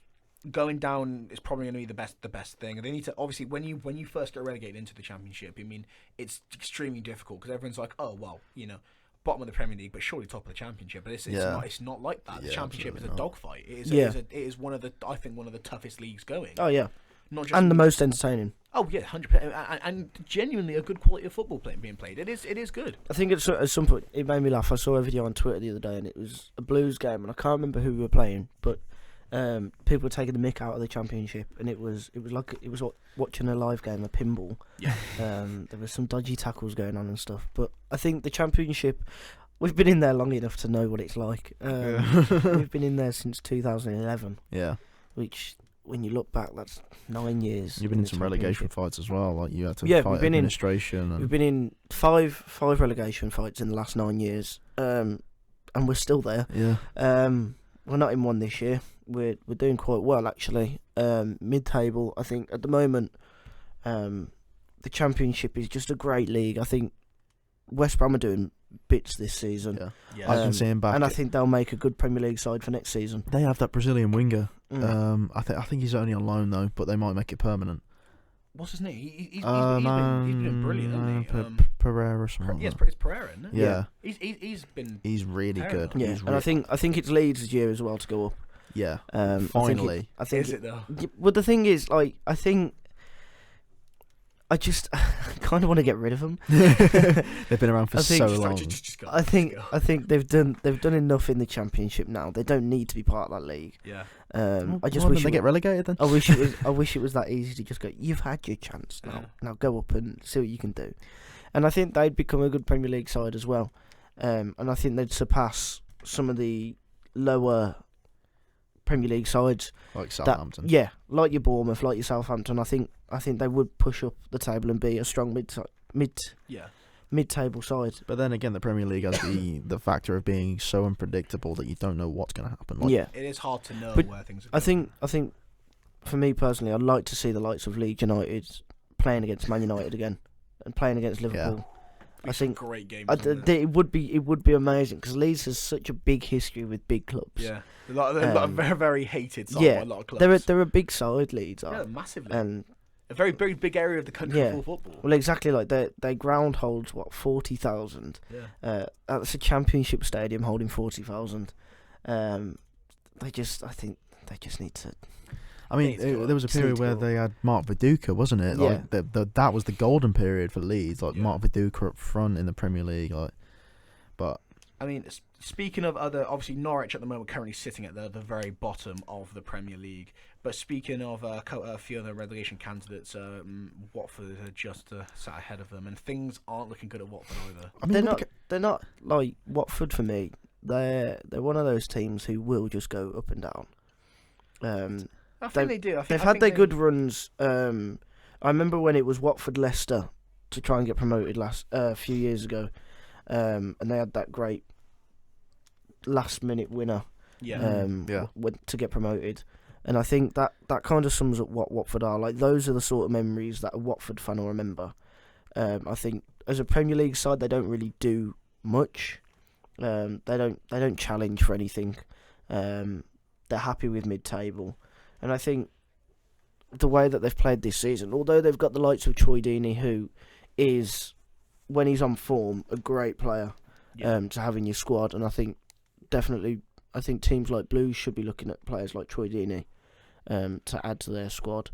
going down is probably going to be the best thing. And they need to, obviously, when you first get relegated into the Championship, I mean, it's extremely difficult because everyone's like, oh well, you know, bottom of the Premier League, but surely top of the Championship. But it's not like that. The Championship is a dogfight. It is one of the toughest leagues going. Oh yeah. Not just and the most entertaining. Oh yeah, 100%, and genuinely a good quality of football being played. It is good. I think at some point it made me laugh. I saw a video on Twitter the other day, and it was a Blues game, and I can't remember who we were playing, but people were taking the mick out of the Championship, and it was like watching a live game of pinball. Yeah. There was some dodgy tackles going on and stuff, but I think the Championship, we've been in there long enough to know what it's like. We've been in there since 2011. Yeah. Which, when you look back, that's 9 years. You've been in some relegation fights as well. Like you had to fight we've administration. We've been in five relegation fights in the last 9 years, and we're still there. Yeah. We're not in one this year. We're doing quite well actually. Mid-table, I think at the moment, the Championship is just a great league. I think West Brom are doing bits this season. Yeah. I can see him back, and I think they'll make a good Premier League side for next season. They have that Brazilian winger. I think he's only on loan though, but they might make it permanent. What's his name? He's been brilliant, hasn't he? Pereira or something. Yeah, it's Pereira, isn't it? Yeah. He's really good. Yeah, and I think it's Leeds' year as well to go up. Yeah. Finally. I think is it though? Well, the thing is, like, I think I just kind of want to get rid of them. They've been around for so long. I think they've done enough in the Championship now. They don't need to be part of that league. Yeah. I just wish they get relegated then. I wish it was that easy to just go. You've had your chance now. Now go up and see what you can do. And I think they'd become a good Premier League side as well. And I think they'd surpass some of the lower Premier League sides, like Southampton. Like your Bournemouth, like your Southampton. I think they would push up the table and be a strong mid-table side. But then again, the Premier League has the factor of being so unpredictable that you don't know what's going to happen. Like, it is hard to know where things are going. I think for me personally, I'd like to see the likes of Leeds United playing against Man United again and playing against Liverpool. Yeah. I think great games. It would be amazing because Leeds has such a big history with big clubs. Yeah, a lot of very, very hated side by a lot of clubs. They're a big side, Leeds are. Yeah, massively. And a very, very big area of the country for football. Well, exactly. Like their ground holds 40,000. Yeah. That's a Championship stadium holding 40,000. I think they just need to. I mean, there was a period where they had Mark Viduka, wasn't it? Like that was the golden period for Leeds. Like Mark Viduka up front in the Premier League. Like, but I mean, speaking of other, obviously Norwich at the moment currently sitting at the very bottom of the Premier League. But speaking of a few other relegation candidates, Watford are just sat ahead of them, and things aren't looking good at Watford either. I mean, they're not like Watford for me. They're one of those teams who will just go up and down. I think they do. They've had their good runs. I remember when it was Watford-Leicester to try and get promoted a few years ago, and they had that great last-minute winner. Yeah. To get promoted. And I think that kind of sums up what Watford are. Like, those are the sort of memories that a Watford fan will remember. I think as a Premier League side, they don't really do much. They don't challenge for anything. They're happy with mid-table. And I think the way that they've played this season, although they've got the likes of Troy Deeney, who is, when he's on form, a great player to have in your squad. And I think teams like Blues should be looking at players like Troy Deeney to add to their squad.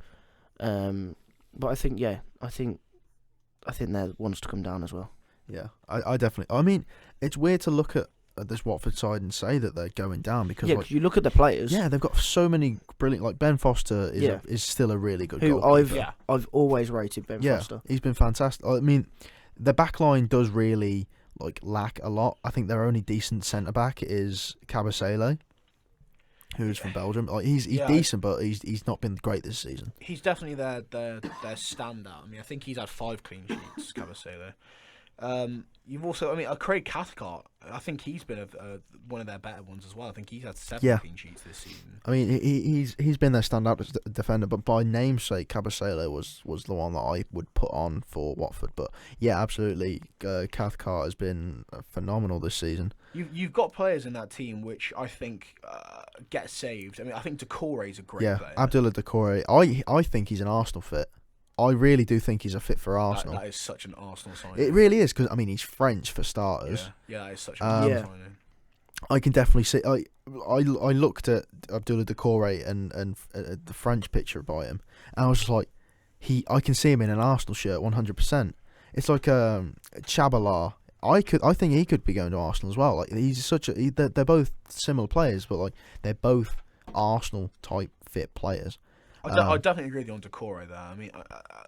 But I think they're the ones to come down as well. Yeah, I definitely. I mean, it's weird to look at this Watford side and say that they're going down because cause you look at the players. Yeah, they've got so many brilliant. Like Ben Foster is still a really good who goalkeeper. I've always rated Ben Foster. He's been fantastic. I mean, the back line does really lack a lot. I think their only decent centre back is Cabasele, who's from Belgium. He's decent, but he's not been great this season. He's definitely their standout. I mean, I think he's had 5 clean sheets, Cabasele. You've also, Craig Cathcart. I think he's been one of their better ones as well. I think he's had 7 clean sheets this season. I mean, he's been their standout defender, but by namesake, Cabasele was the one that I would put on for Watford. But yeah, absolutely, Cathcart has been phenomenal this season. You've got players in that team which I think get saved. I mean, I think Doucouré is a great player. Yeah, Abdullah Doucouré. I think he's an Arsenal fit. I really do think he's a fit for Arsenal. That is such an Arsenal signing. It really is, because he's French for starters. Yeah, that is such an Arsenal signing. I can definitely see. I looked at Abdullah Doucouré and the French picture by him, and I was just like, I can see him in an Arsenal shirt 100%. It's like Chabalar. I think he could be going to Arsenal as well. Like, they're both similar players, but they're both Arsenal type fit players. I definitely agree with you on Doucouré there. I mean,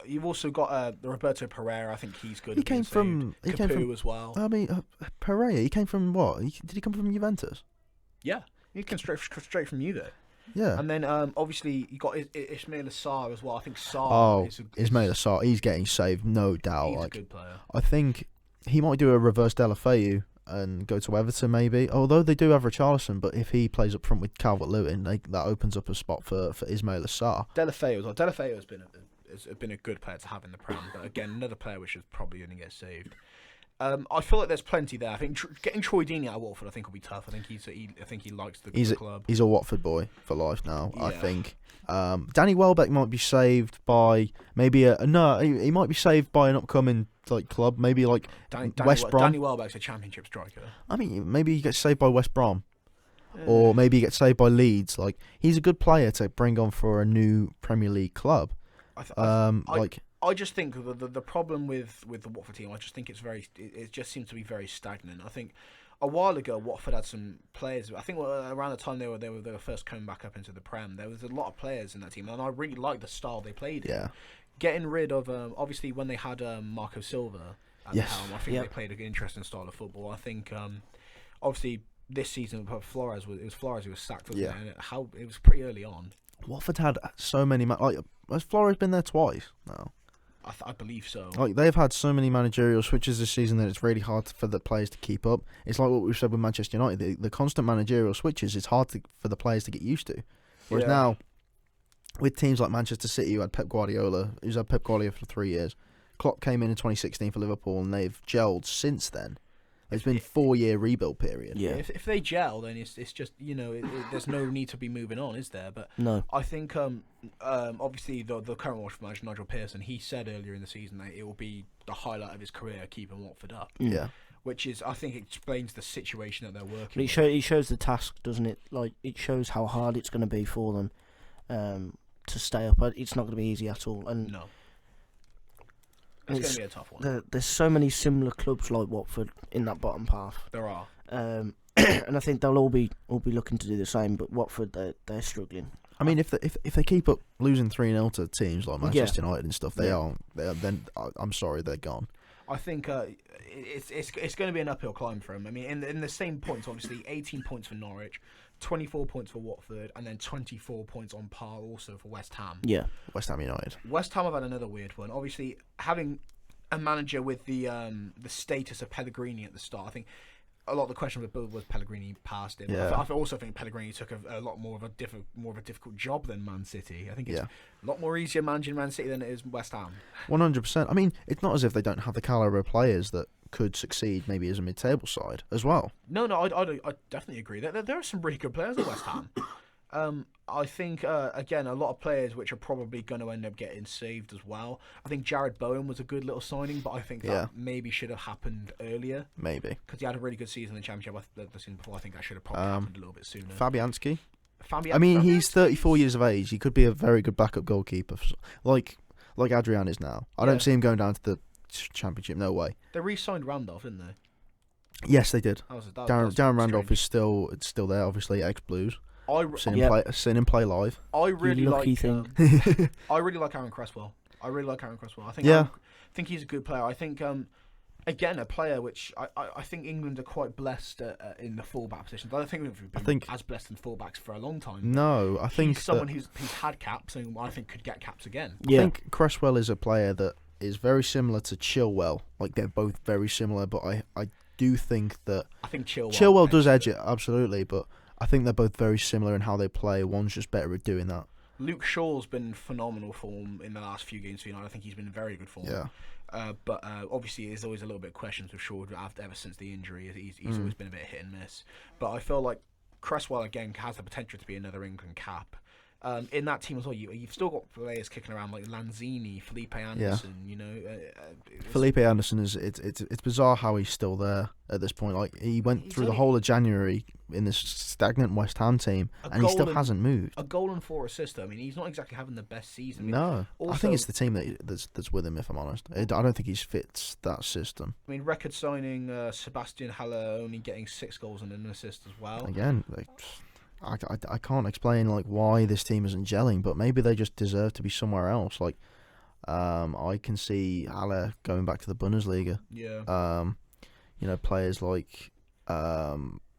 you've also got Roberto Pereira. I think he's good. He came from as well. I mean, Pereira. He came from what? Did he come from Juventus? Yeah, he came straight from Juve. Yeah. And then obviously you got Ismail Assar as well. I think Sarr. Ismail Assar. He's getting saved, no doubt. He's a good player. I think he might do a reverse Deulofeu and go to Everton maybe. Although they do have Richarlison, but if he plays up front with Calvert-Lewin, that opens up a spot for Ismail Assar. Deulofeu as well. Deulofeu has been a good player to have in the Prem, but again, another player which is probably going to get saved. I feel like there's plenty there. I think getting Troy Deeney out of Watford, I think, will be tough. I think he likes the club. He's a Watford boy for life now. Yeah. I think. Danny Welbeck might be saved by maybe he might be saved by an upcoming club, maybe West Brom. Danny Welbeck's a Championship striker. I mean, maybe he gets saved by West Brom, or maybe he gets saved by Leeds. He's a good player to bring on for a new Premier League club. I just think the problem with the Watford team, I just think it just seems to be very stagnant. I think a while ago Watford had some players. I think around the time they were first coming back up into the Prem, there was a lot of players in that team, and I really liked the style they played in. Yeah. Getting rid of obviously when they had Marco Silva at the helm, I think they played an interesting style of football. I think obviously this season Flores was who was sacked. Yeah. It was pretty early on. Watford had so many has Flores been there twice now? I believe so. They've had so many managerial switches this season that it's really hard for the players to keep up. It's like what we've said with Manchester United. The constant managerial switches, it's hard for the players to get used to. Whereas now, with teams like Manchester City, who's had Pep Guardiola for 3 years, Klopp came in 2016 for Liverpool, and they've gelled since then. There's been a 4-year rebuild period. Yeah. If they gel, then it's just there's no need to be moving on, is there? But no. I think obviously the current Watford manager Nigel Pearson, he said earlier in the season that it will be the highlight of his career keeping Watford up. Yeah. Which is, I think, explains the situation that they're working. It shows the task, doesn't it? It shows how hard it's going to be for them to stay up. It's not going to be easy at all. And no. It's going to be a tough one. There's so many similar clubs like Watford in that bottom half. There are. And I think they'll all be looking to do the same. But Watford, they're struggling. I mean, if they keep up losing 3-0 to teams like Manchester United and stuff, then I'm sorry, they're gone. I think it's going to be an uphill climb for them. I mean, in the same points, obviously, 18 points for Norwich, 24 points for Watford, and then 24 points on par also for West Ham. Yeah, West Ham United. West Ham have had another weird one. Obviously, having a manager with the status of Pellegrini at the start, I think a lot of the question was Pellegrini past him. Yeah. I also think Pellegrini took a lot more of a difficult job than Man City. I think it's Yeah. a lot more easier managing Man City than it is West Ham. 100%. I mean, it's not as if they don't have the caliber of players that could succeed maybe as a mid-table side as well. No, I definitely agree. There are some really good players at West Ham. I think, again, a lot of players which are probably going to end up getting saved as well. I think Jared Bowen was a good little signing, but I think that maybe should have happened earlier. Maybe. Because he had a really good season in the Championship the season before. I think that should have probably happened a little bit sooner. Fabianski. I mean, he's 34 years of age. He could be a very good backup goalkeeper, like Adrian is now. I don't see him going down to the Championship. No way. They re-signed Randolph, didn't they? Yes, they did. Darren Randolph strange. is still there, obviously, ex-Blues. Seen him play live. I really lucky like thing. I really like Aaron Cresswell. I think think he's a good player. I think again a player which I think England are quite blessed in the fullback position. I don't think we've been as blessed in fullbacks for a long time. No, I think he's someone who's had caps and I think could get caps again. I think Cresswell is a player that is very similar to Chilwell. Like they're both very similar, but I do think that Chilwell does edge it absolutely, but I think they're both very similar in how they play. One's just better at doing that. Luke Shaw's been phenomenal form in the last few games for United. I think he's been in very good form. Yeah. But obviously, there's always a little bit of questions with Shaw ever since the injury. He's always been a bit hit and miss. But I feel like Cresswell, again, has the potential to be another England cap. In that team as well, you've still got players kicking around like Lanzini, Felipe Anderson. You know, Felipe Anderson is it's bizarre how he's still there at this point. Like he went through the whole of January in this stagnant West Ham team, and he still hasn't moved. A goal and 4 assists. I mean, he's not exactly having the best season. I mean, no, also, I think it's the team that's with him. If I'm honest, I don't think he fits that system. I mean, record signing Sebastian Haller only getting 6 goals and an assist as well. Again, I can't explain like why this team isn't gelling, but maybe they just deserve to be somewhere else. Like, I can see Haller going back to the Bundesliga. Yeah. You know, players like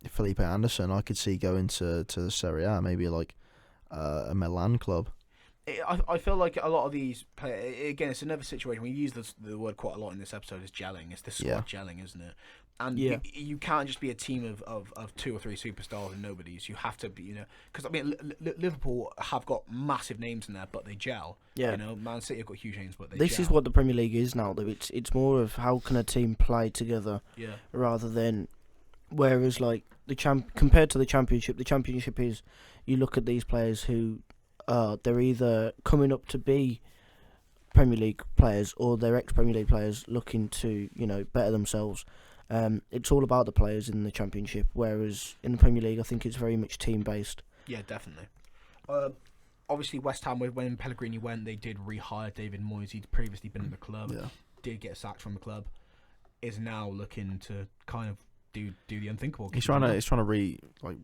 Felipe Anderson, I could see going to the Serie A, maybe like a Milan club. I feel like a lot of these players, again, it's another situation. We use the word quite a lot in this episode. Is gelling. It's the squad gelling, isn't it? And you can't just be a team of 2 or 3 superstars and nobodies. You have to be, you know, because I mean, Liverpool have got massive names in there, but they gel. Yeah. You know, Man City have got huge names, but they This gel. is what the Premier League is now, though. It's more of how can a team play together, rather than. Whereas, like compared to the Championship is you look at these players who they're either coming up to be Premier League players or they're ex-Premier League players looking to, you know, better themselves. It's all about the players in the Championship, whereas in the Premier League, I think it's very much team-based. Yeah, definitely. Obviously, West Ham, when Pellegrini went, they did rehire David Moyes. He'd previously been in the club, did get sacked from the club, is now looking to kind of do the unthinkable. He's trying to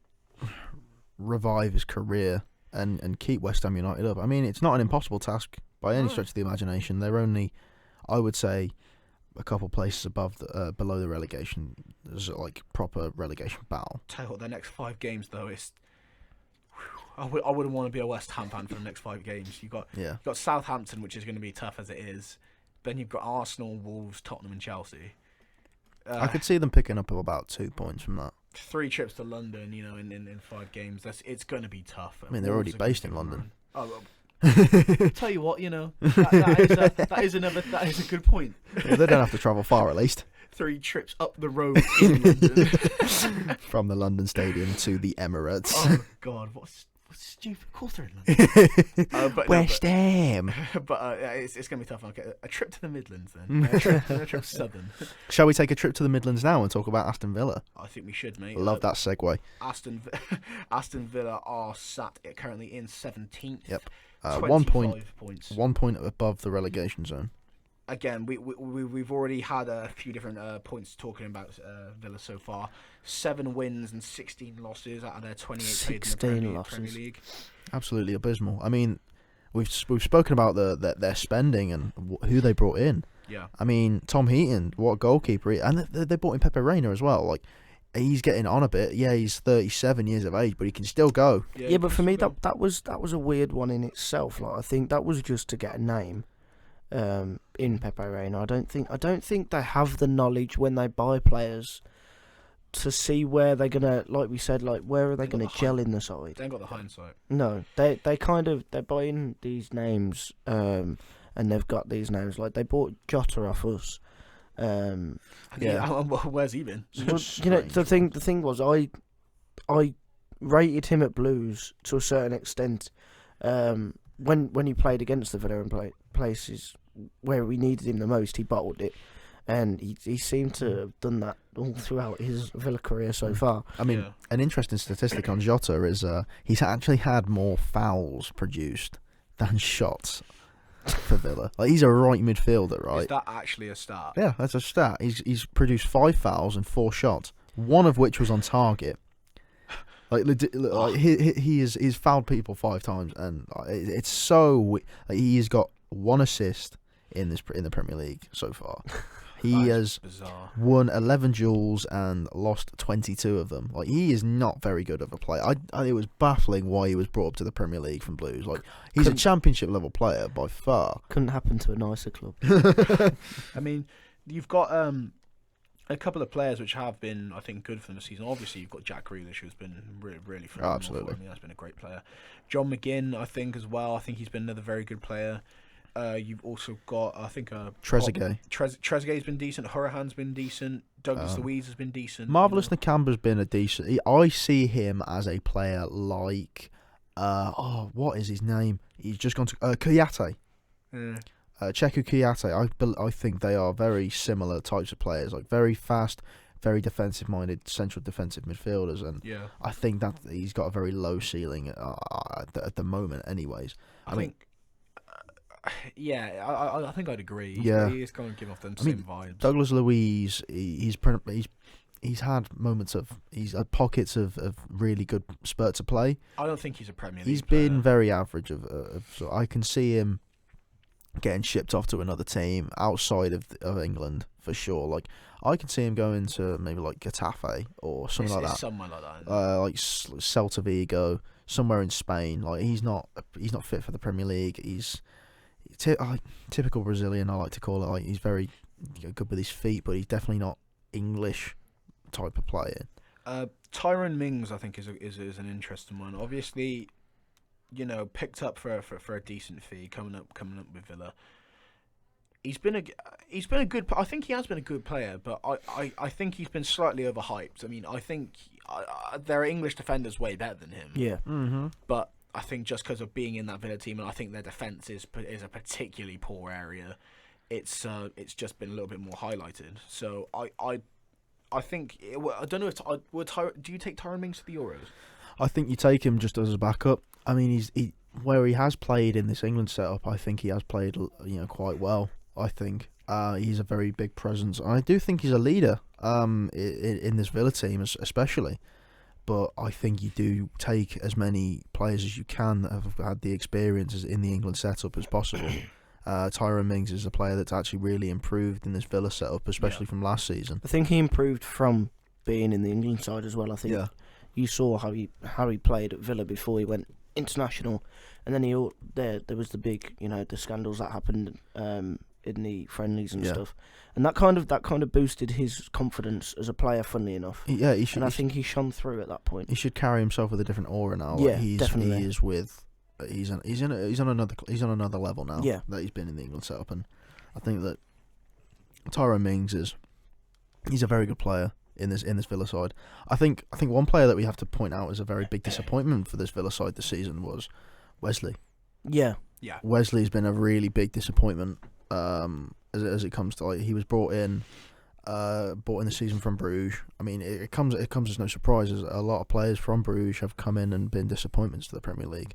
revive his career and keep West Ham United up. I mean, it's not an impossible task by any stretch of the imagination. They're only, I would say, a couple places below the relegation. There's like proper relegation battle. Tell you what, their next 5 games though is. I wouldn't want to be a West Ham fan for the next 5 games. You've got Southampton, which is going to be tough as it is. Then you've got Arsenal, Wolves, Tottenham, and Chelsea. I could see them picking up about 2 points from that. 3 trips to London, you know, in 5 games. It's going to be tough. I mean, they're already based in London. Tell you what, you know, that is a good point. Well, they don't have to travel far, at least. 3 trips up the road in London. From the London Stadium to the Emirates. Oh God, what's stupid? Of course they're in London. West Ham. But it's going to be tough. Okay, a trip to the Midlands then. A trip southern. Shall we take a trip to the Midlands now and talk about Aston Villa? I think we should, mate. Love that segue. Aston Villa are sat currently in 17th. Yep. 1 points. 1 point above the relegation zone. Again, we've already had a few different points talking about Villa so far. 7 wins and 16 losses out of their 28 played in the Premier League. Absolutely abysmal. I mean, we've spoken about their spending and who they brought in. Yeah. I mean, Tom Heaton, what a goalkeeper, and they brought in Pepe Reina as well. Like, he's getting on a bit. Yeah, he's 37 years of age, but he can still go. Yeah, but for me, that was a weird one in itself. Like, I think that was just to get a name. In Pepe Reina, I don't think they have the knowledge when they buy players to see where they're gonna, like we said, like where are they They got gonna the gel in the side. They ain't got the hindsight. No, they're buying these names, and they've got these names. Like they bought Jota off us. Where's he been? Well, the thing was, I rated him at Blues to a certain extent. When he played against the Villa and places where we needed him the most, he bottled it, and he seemed to have done that all throughout his Villa career so far. I mean, an interesting statistic on Jota is he's actually had more fouls produced than shots for Villa. Like, he's a right midfielder, right? Is that actually a stat? Yeah, that's a stat. He's produced 5 fouls and 4 shots, one of which was on target. He's fouled people 5 times, and it's so he's got 1 assist in the Premier League so far. He has bizarre. won 11 duels and lost 22 of them. Like, he is not very good of a player. It was baffling why he was brought up to the Premier League from Blues. Like, he's a championship level player by far. Couldn't happen to a nicer club. I mean, you've got a couple of players which have been, I think, good for them this season. Obviously, you've got Jack Grealish, who's been really phenomenal. Absolutely. I mean, that's been a great player. John McGinn, I think, as well. I think he's been another very good player. You've also got, I think, Trezeguet. Trezeguet's been decent. Hurahan's been decent. Douglas Luiz has been decent. Marvelous Nakamba's been a decent. I see him as a player like, what is his name? He's just gone to Kouyaté. Cheku Kouyaté. I think they are very similar types of players, like very fast, very defensive-minded, central defensive midfielders, and I think that he's got a very low ceiling at the moment. Anyways, I think. I think I'd agree. Yeah, he is kind of giving off them same vibes. Douglas Luiz, he's had moments of he's had pockets of really good spurts of play. I don't think he's a Premier League. He's player. been very average so I can see him getting shipped off to another team outside of England for sure. Like, I can see him going to maybe like Getafe or something like that. Somewhere like that. Like Celta Vigo, somewhere in Spain. Like, he's not fit for the Premier League. He's typical Brazilian, I like to call it. Like, he's very good with his feet, but he's definitely not English type of player. Tyrone Mings, I think, is an interesting one. Obviously, picked up for a decent fee, coming up with Villa. He's been a good. I think he has been a good player, but I think he's been slightly overhyped. I mean, I think there are English defenders way better than him. Yeah. Mm-hmm. But I think just because of being in that Villa team, and I think their defence is a particularly poor area, it's just been a little bit more highlighted. So I think I don't know if do you take Tyrone Mings to the Euros? I think you take him just as a backup. I mean, where he has played in this England setup, I think he has played quite well. I think he's a very big presence. I do think he's a leader in this Villa team, especially. But I think you do take as many players as you can that have had the experiences in the England setup as possible. Tyrone Mings is a player that's actually really improved in this Villa setup, especially from last season. I think he improved from being in the England side as well. I think you saw how he played at Villa before he went international, and then there was the big the scandals that happened in the friendlies and stuff, and that kind of boosted his confidence as a player. Funnily enough, and I think he shone through at that point. He should carry himself with a different aura now. Yeah, definitely. He is with. He's on another level now. Yeah. That he's been in the England setup, and I think that Tyrone Mings he's a very good player in this Villa side. I think one player that we have to point out as a very big disappointment for this Villa side this season was Wesley. Yeah. Wesley's been a really big disappointment. As it comes to, he was brought in the season from Bruges. I mean, it comes as no surprise as a lot of players from Bruges have come in and been disappointments to the Premier League.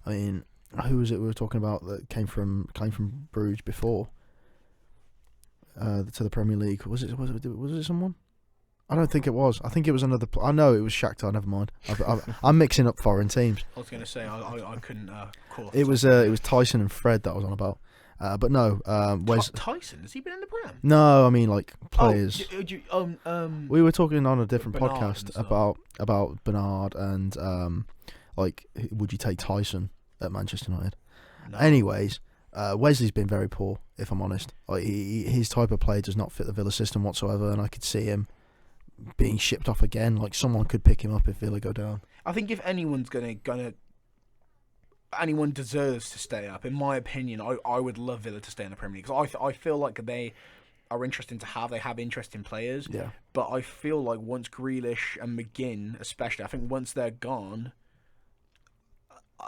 I mean, who was it we were talking about that came from Bruges before to the Premier League? Was it someone? I don't think it was. I think it was another. I know it was Shakhtar. Never mind. I'm mixing up foreign teams. I was going to say I couldn't call. It was Tyson and Fred that I was on about. But no, Tyson, has he been in the Prem? No, I mean like players. We were talking on a different Bernard podcast and about Bernard and would you take Tyson at Manchester United? No. Anyways, Wesley's been very poor, if I'm honest. His type of play does not fit the Villa system whatsoever, and I could see him being shipped off again. Like, someone could pick him up if Villa go down. I think if anyone's anyone deserves to stay up, in my opinion, I would love Villa to stay in the Premier League, because I feel like they are interesting to have. They have interesting players. Yeah. But I feel like once Grealish and McGinn, especially, I think once they're gone,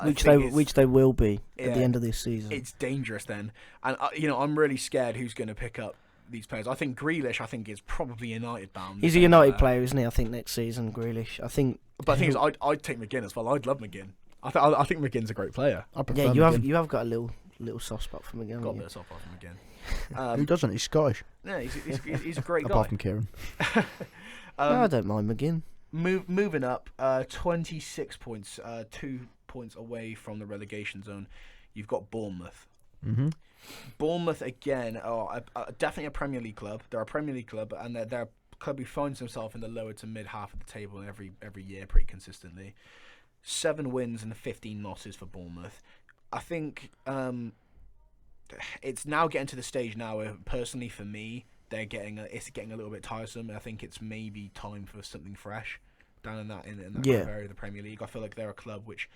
Which they will be at the end of this season. It's dangerous then, and I'm really scared who's going to pick up these players. I think Grealish, is probably United bound. He's a United player, isn't he? I think next season, Grealish. I think. But the thing is, I'd take McGinn as well. I'd love McGinn. I think McGinn's a great player. Yeah, you have got a little soft spot for McGinn. Got a bit of soft spot for McGinn. Who doesn't? He's Scottish. Yeah, he's a great guy. Apart from Kieran. No, I don't mind McGinn. Moving up, 26 points, 2 points away from the relegation zone. You've got Bournemouth. Mm-hmm. Bournemouth again are definitely a Premier League club. They're a Premier League club, and they're a club who finds themselves in the lower to mid half of the table every year pretty consistently. 7 wins and 15 losses for Bournemouth. I think it's now getting to the stage now where, personally for me, it's getting a little bit tiresome. I think it's maybe time for something fresh down in that kind of area of the Premier League. I feel like they're a club which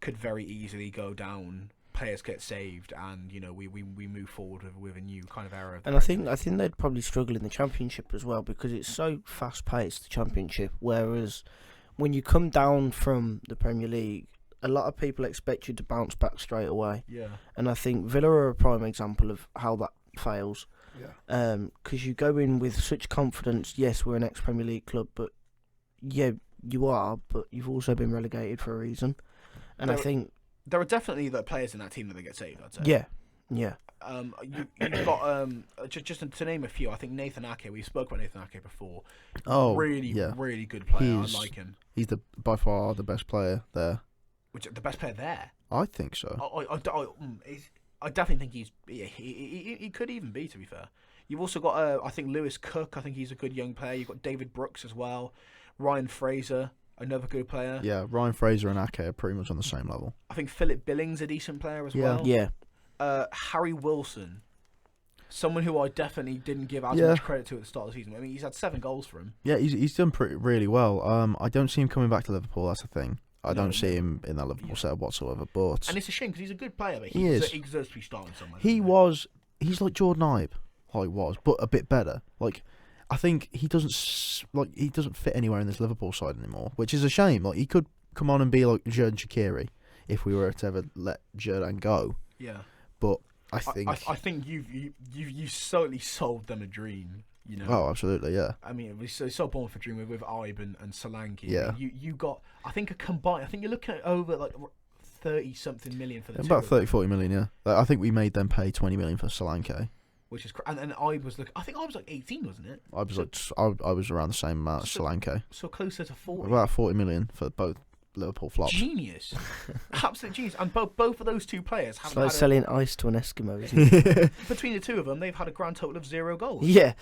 could very easily go down. Players get saved, and we move forward with a new kind of era. Of the I think they'd probably struggle in the Championship as well, because it's so fast paced, the Championship. Whereas when you come down from the Premier League, a lot of people expect you to bounce back straight away. Yeah. And I think Villa are a prime example of how that fails. Yeah. Because you go in with such confidence. Yes, we're an ex-Premier League club, but yeah, you are. But you've also been relegated for a reason. And I think there are definitely the players in that team that get saved, I'd say. Yeah. You've got just to name a few. I think Nathan Ake. We spoke about Nathan Ake before. Oh, really good player. I like him. He's by far the best player there. The best player there? I think so. I definitely think he could even be, to be fair. You've also got I think Lewis Cook. I think he's a good young player. You've got David Brooks as well. Ryan Fraser, another good player. Yeah, Ryan Fraser and Ake are pretty much on the same level. I think Philip Billings a decent player as well. Yeah. Harry Wilson, someone who I definitely didn't give as much credit to at the start of the season. I mean, he's had 7 goals for him. Yeah, he's done really well. I don't see him coming back to Liverpool. That's the thing. I don't see him in that Liverpool setup whatsoever. But and it's a shame because he's a good player, but he deserves to be starting somewhere. He's like Jordan Ibe, but a bit better. Like, I think he doesn't fit anywhere in this Liverpool side anymore, which is a shame. Like, he could come on and be like Xherdan Shaqiri if we were to ever let Xherdan go. Yeah. But I think you certainly sold them a dream. Oh, absolutely, yeah. I mean, we so born for dream with Ibe and Solanke. Yeah. I mean, you got, I think, a combined. I think you're looking at over like 30-something million for the about two. 30-40 million. Yeah. I think we made them pay 20 million for Solanke. Which is and Ibe was I think I was like 18, wasn't it? I was around the same amount as Solanke. So closer to 40. About 40 million for both Liverpool flops. Genius. Absolute genius. And both of those two players have like selling ice to an Eskimo, isn't it? Between the two of them, they've had a grand total of 0 goals. Yeah.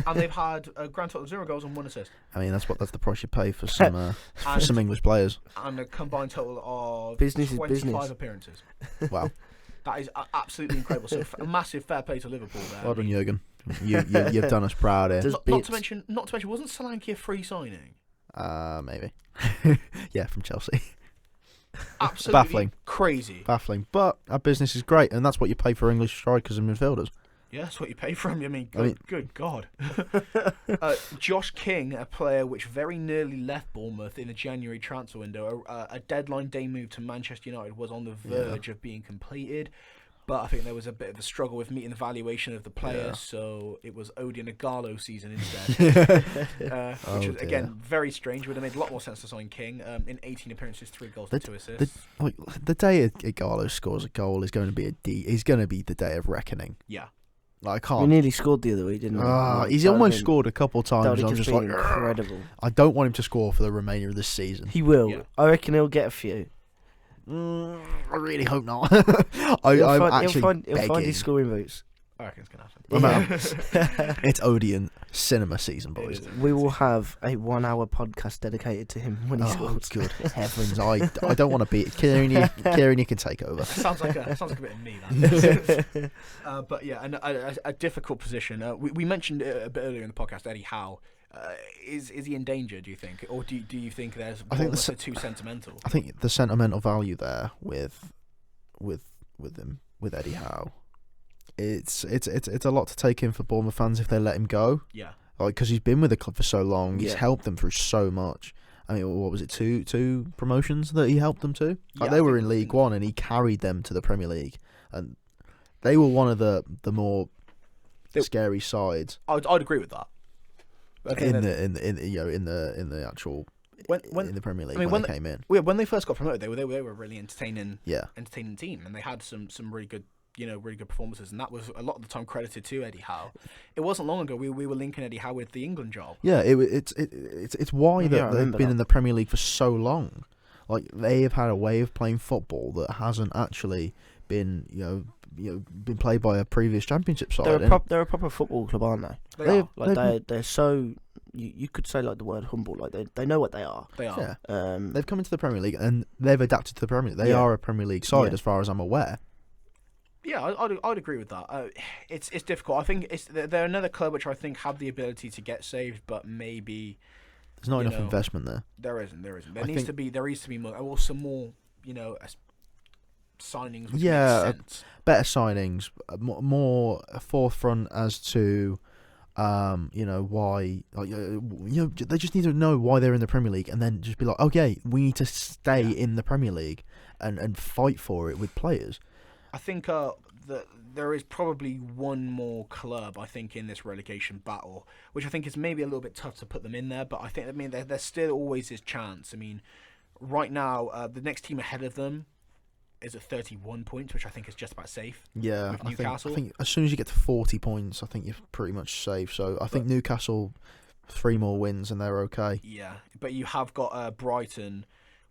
And they've had a grand total of 0 goals and 1 assist. I mean, that's the price you pay for some English players. And a combined total of business 25 appearances. Wow. That is absolutely incredible. So a massive fair play to Liverpool there. Well done, Jurgen. You've done us proud here. Not to mention, wasn't Solanke a free signing? Maybe. Yeah, from Chelsea. Absolutely baffling. Crazy. Baffling. But our business is great, and that's what you pay for English strikers and midfielders. Yeah, that's what you pay for him. I mean, good God. Josh King, a player which very nearly left Bournemouth in the January transfer window, a deadline day move to Manchester United was on the verge of being completed. But I think there was a bit of a struggle with meeting the valuation of the player, so it was Odion Ighalo season instead. Which was, again, very strange. Would have made a lot more sense to sign King. In 18 appearances, 3 goals and 2 assists. The day Ighalo scores a goal is going to be the day of reckoning. Yeah. I can't. We nearly scored the other week, didn't we? He's almost scored a couple of times. That I'm just like, incredible. I don't want him to score for the remainder of this season. He will. Yeah. I reckon he'll get a few. I really hope not. He'll find his scoring boots. I reckon it's going to happen. It's Odeon cinema season, boys. We will have a 1-hour podcast dedicated to him when he scores. Good heavens! I don't want to be Kieran. You can take over. Sounds like a bit of me. That. But yeah, a difficult position. We mentioned it a bit earlier in the podcast. Eddie Howe, Is he in danger? Do you think, or do you think there's I think Bournemouth are too sentimental? I think the sentimental value there with Eddie Howe, it's a lot to take in for Bournemouth fans if they let him go. Yeah. Like, because he's been with the club for so long, he's Yeah. helped them through so much. I mean, what was it, two promotions that he helped them to? Like, Yeah, they I were think- in League One and he carried them to the Premier League, and they were one of the more scary sides I'd agree with that. I think in that- the actual when in the Premier League I mean, when they came in. when they first got promoted, they were a really entertaining Yeah, team, and they had some really good performances, and that was a lot of the time credited to Eddie Howe. It wasn't long ago we were linking Eddie Howe with the England job. yeah. It's why Yeah, I that they've remember been that. in the Premier League for so long. Like, they have had a way of playing football that hasn't actually been been played by a previous Championship side. They're a proper football club, aren't they? They They've- are. Like they're so you could say like the word humble. Like they know what they are. They are. Yeah. They've come into the Premier League and they've adapted to the Premier League. They Yeah. are a Premier League side, Yeah. as far as I'm aware. Yeah, I'd agree with that. It's difficult. I think they're another club which I think have the ability to get saved, but maybe There's not You enough know, investment there. there isn't. There I needs think- to be more, or some more, signings. Which Yeah, make sense. Better signings, more forefront as to, why. Like, they just need to know why they're in the Premier League, and then just be like, okay, we need to stay Yeah. in the Premier League and fight for it with players. I think that there is probably one more club, I think, in this relegation battle, which I think is maybe a little bit tough to put them in there, but I think, there still always is chance. I mean, right now, the next team ahead of them is at 31 points, which I think is just about safe. Yeah, With I Newcastle? think as soon as you get to 40 points, I think you're pretty much safe. So I think Newcastle, 3 more wins and they're okay. Yeah, but you have got Brighton,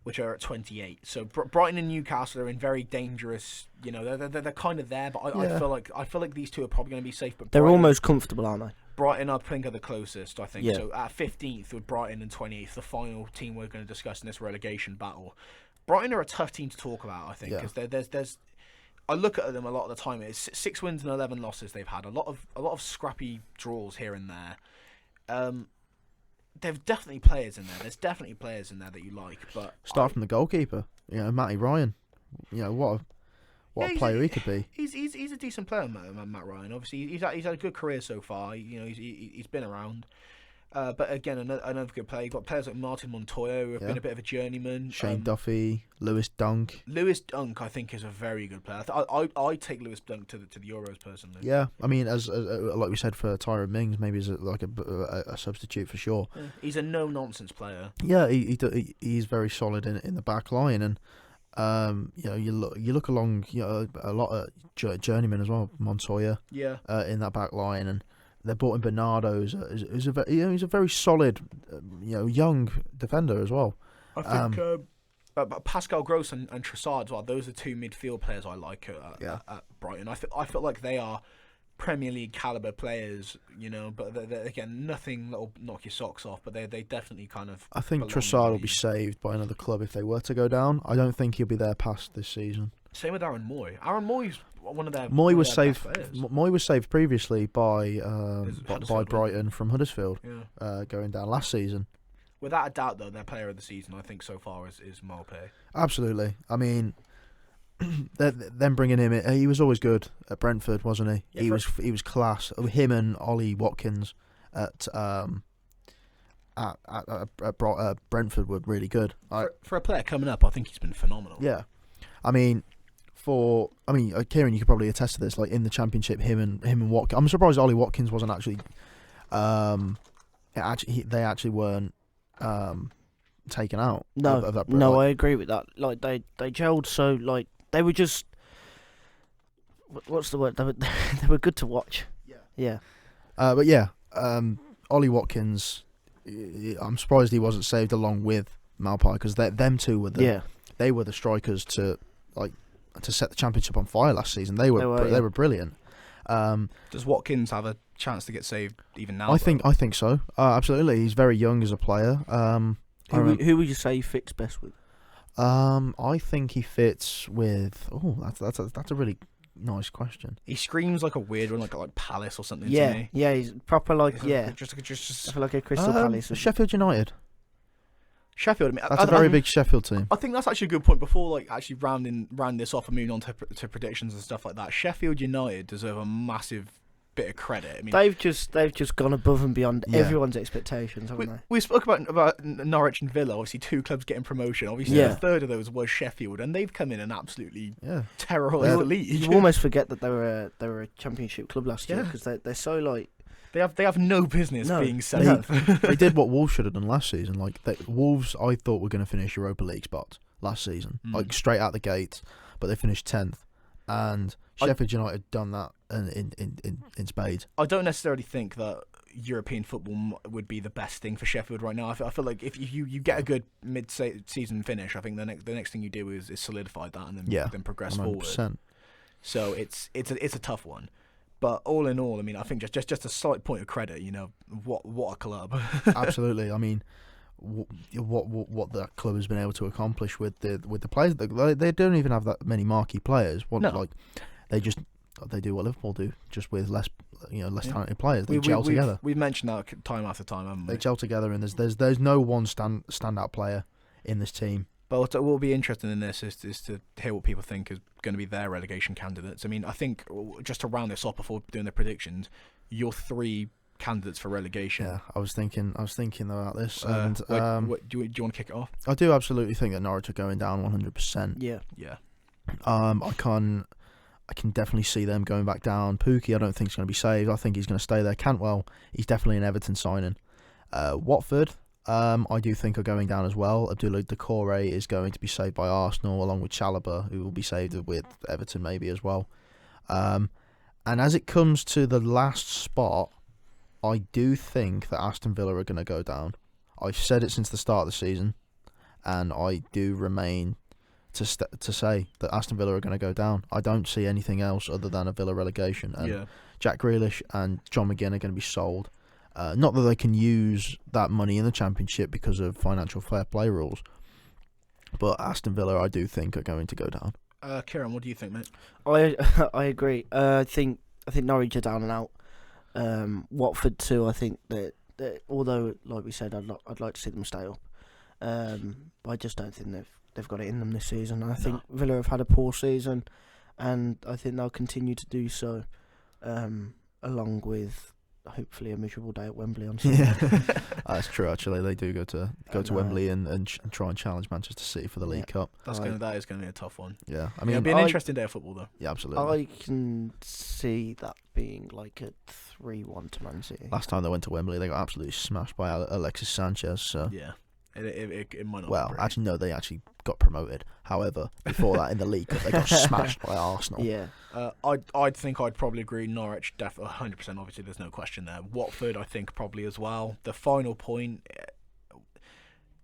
which are at 28. So Brighton and Newcastle are in very dangerous. They're kind of there, but I Yeah. feel like these two are probably going to be safe. But They're Brighton, almost comfortable, aren't they? Brighton, I think, are the closest. I think Yeah. so. At 15th with Brighton and 28th, the final team we're going to discuss in this relegation battle. Brighton are a tough team to talk about, I think, Yeah. because there's. I look at them a lot of the time. It's 6 wins and 11 losses they've had. A lot of scrappy draws here and there. There's definitely players in there. There's definitely players in there that you like, but Start from the goalkeeper, Matty Ryan. What Yeah, a he's player a- he could be. He's a decent player, Matt Ryan. Obviously, he's had a good career so far. He's been around. But again, another good player. You've got players like Martin Montoya, who have Yeah. been a bit of a journeyman. Shane Duffy, Lewis Dunk. Lewis Dunk, I think, is a very good player. I take Lewis Dunk to the Euros personally. Yeah, I mean, as like we said for Tyrone Mings, maybe as a substitute for sure. Yeah. He's a no nonsense player. Yeah, he's very solid in the back line, and you look along a lot of journeymen as well, Montoya Yeah. in that back line, and they brought in Bernardo, he's a very solid young defender as well. I think but Pascal Gross and Trossard as well. Those are two midfield players I like at Brighton. I feel like they are Premier League caliber players, but they're, again, nothing that'll knock your socks off. But they definitely kind of. I think belong in Trossard the will be league. saved by another club if they were to go down. I don't think he'll be there past this season. Same with Aaron Moy. Aaron Moy's one of their. Moy one of was their best saved. players. Moy was saved previously by Huddersfield, Brighton from Huddersfield, Yeah. going down last season. Without a doubt, though, their player of the season, I think, so far is Maupay. Absolutely. I mean, them bringing him in, he was always good at Brentford, wasn't he? Yeah, he was class. Him and Ollie Watkins at Brentford were really good. For a player coming up, I think he's been phenomenal. Yeah, I mean, Kieran, you could probably attest to this. Like in the Championship, him and Watkins. I'm surprised Ollie Watkins wasn't actually. They actually weren't taken out. No, of that. no, like, I agree with that. Like they gelled so like they were just. What's the word? They were good to watch. Yeah. But yeah, Ollie Watkins. I'm surprised he wasn't saved along with Maupay because them two were they were the strikers to set the Championship on fire last season. They were brilliant. Does Watkins have a chance to get saved even now? I think so. Absolutely, he's very young as a player. Who would you say he fits best with? I think he fits with. Oh, that's a really nice question. He screams like a weird one, like Palace or something to Yeah, me. yeah, he's proper like Just I feel like a Crystal Palace. Sheffield United. Sheffield. I mean, That's a very big Sheffield team. I think that's actually a good point. Before like actually round this off and moving on to predictions and stuff like that, Sheffield United deserve a massive bit of credit. I mean, they've just gone above and beyond Yeah. everyone's expectations, haven't they? we spoke about Norwich and Villa. Obviously, two clubs getting promotion. Obviously, Yeah. the third of those was Sheffield, and they've come in and absolutely Yeah. terrorised the league. You almost forget that they were a championship club last year Yeah. because they're so like They have no business No, being they safe. They did what Wolves should have done last season. Like Wolves, I thought were going to finish Europa League spots last season, like straight out the gates, but they finished 10th. And Sheffield United done that in spades. I don't necessarily think that European football would be the best thing for Sheffield right now. I feel like if you get a good mid-season finish, I think the next thing you do is solidify that and then progress 100%. forward. So it's a tough one. But all in all, I mean, I think just a slight point of credit. You know, what a club. Absolutely. I mean, what that club has been able to accomplish with the players. They don't even have that many marquee players. Like they do what Liverpool do, just with less talented players. They gel together. We've mentioned that time after time, haven't we? They gel together, and there's no one standout player in this team. But what will be interesting in this is to hear what people think is going to be their relegation candidates. I mean, I think just to round this off before doing the predictions, your three candidates for relegation. Yeah, I was thinking about this, and do you want to kick it off? I do absolutely think that Norwich are going down 100%. yeah. I can definitely see them going back down. Pookie, I don't think is going to be saved. I think he's going to stay there. Cantwell, he's definitely an Everton signing. Watford, I do think are going down as well. Abdoulaye Doucouré is going to be saved by Arsenal, along with Chalobah, who will be saved with Everton maybe as well. And as it comes to the last spot, I do think that Aston Villa are going to go down. I've said it since the start of the season, and I do remain to say that Aston Villa are going to go down. I don't see anything else other than a Villa relegation. And Jack Grealish and John McGinn are going to be sold. Not that they can use that money in the Championship because of financial fair play rules, but Aston Villa, I do think, are going to go down. Kieran, what do you think, mate? I agree. I think Norwich are down and out. Watford too. I think that although, like we said, I'd like to see them stay up. I just don't think they've got it in them this season. I think Villa have had a poor season, and I think they'll continue to do so, along with hopefully a miserable day at Wembley on Sunday. Yeah, that's true. Actually, they do go to Wembley and try and challenge Manchester City for the League Cup. That is going to be a tough one. Yeah, I I mean, mean, it'll be an interesting day of football, though. Yeah, absolutely. I can see that being like a 3-1 to Man City. Last time they went to Wembley, they got absolutely smashed by Alexis Sanchez. So. Yeah. It might not. Well, actually, no, they actually got promoted. However, before that, in the League Cup, they got smashed by Arsenal. Yeah. I'd think I'd probably agree. Norwich, 100%. Obviously, there's no question there. Watford, I think probably as well. The final point,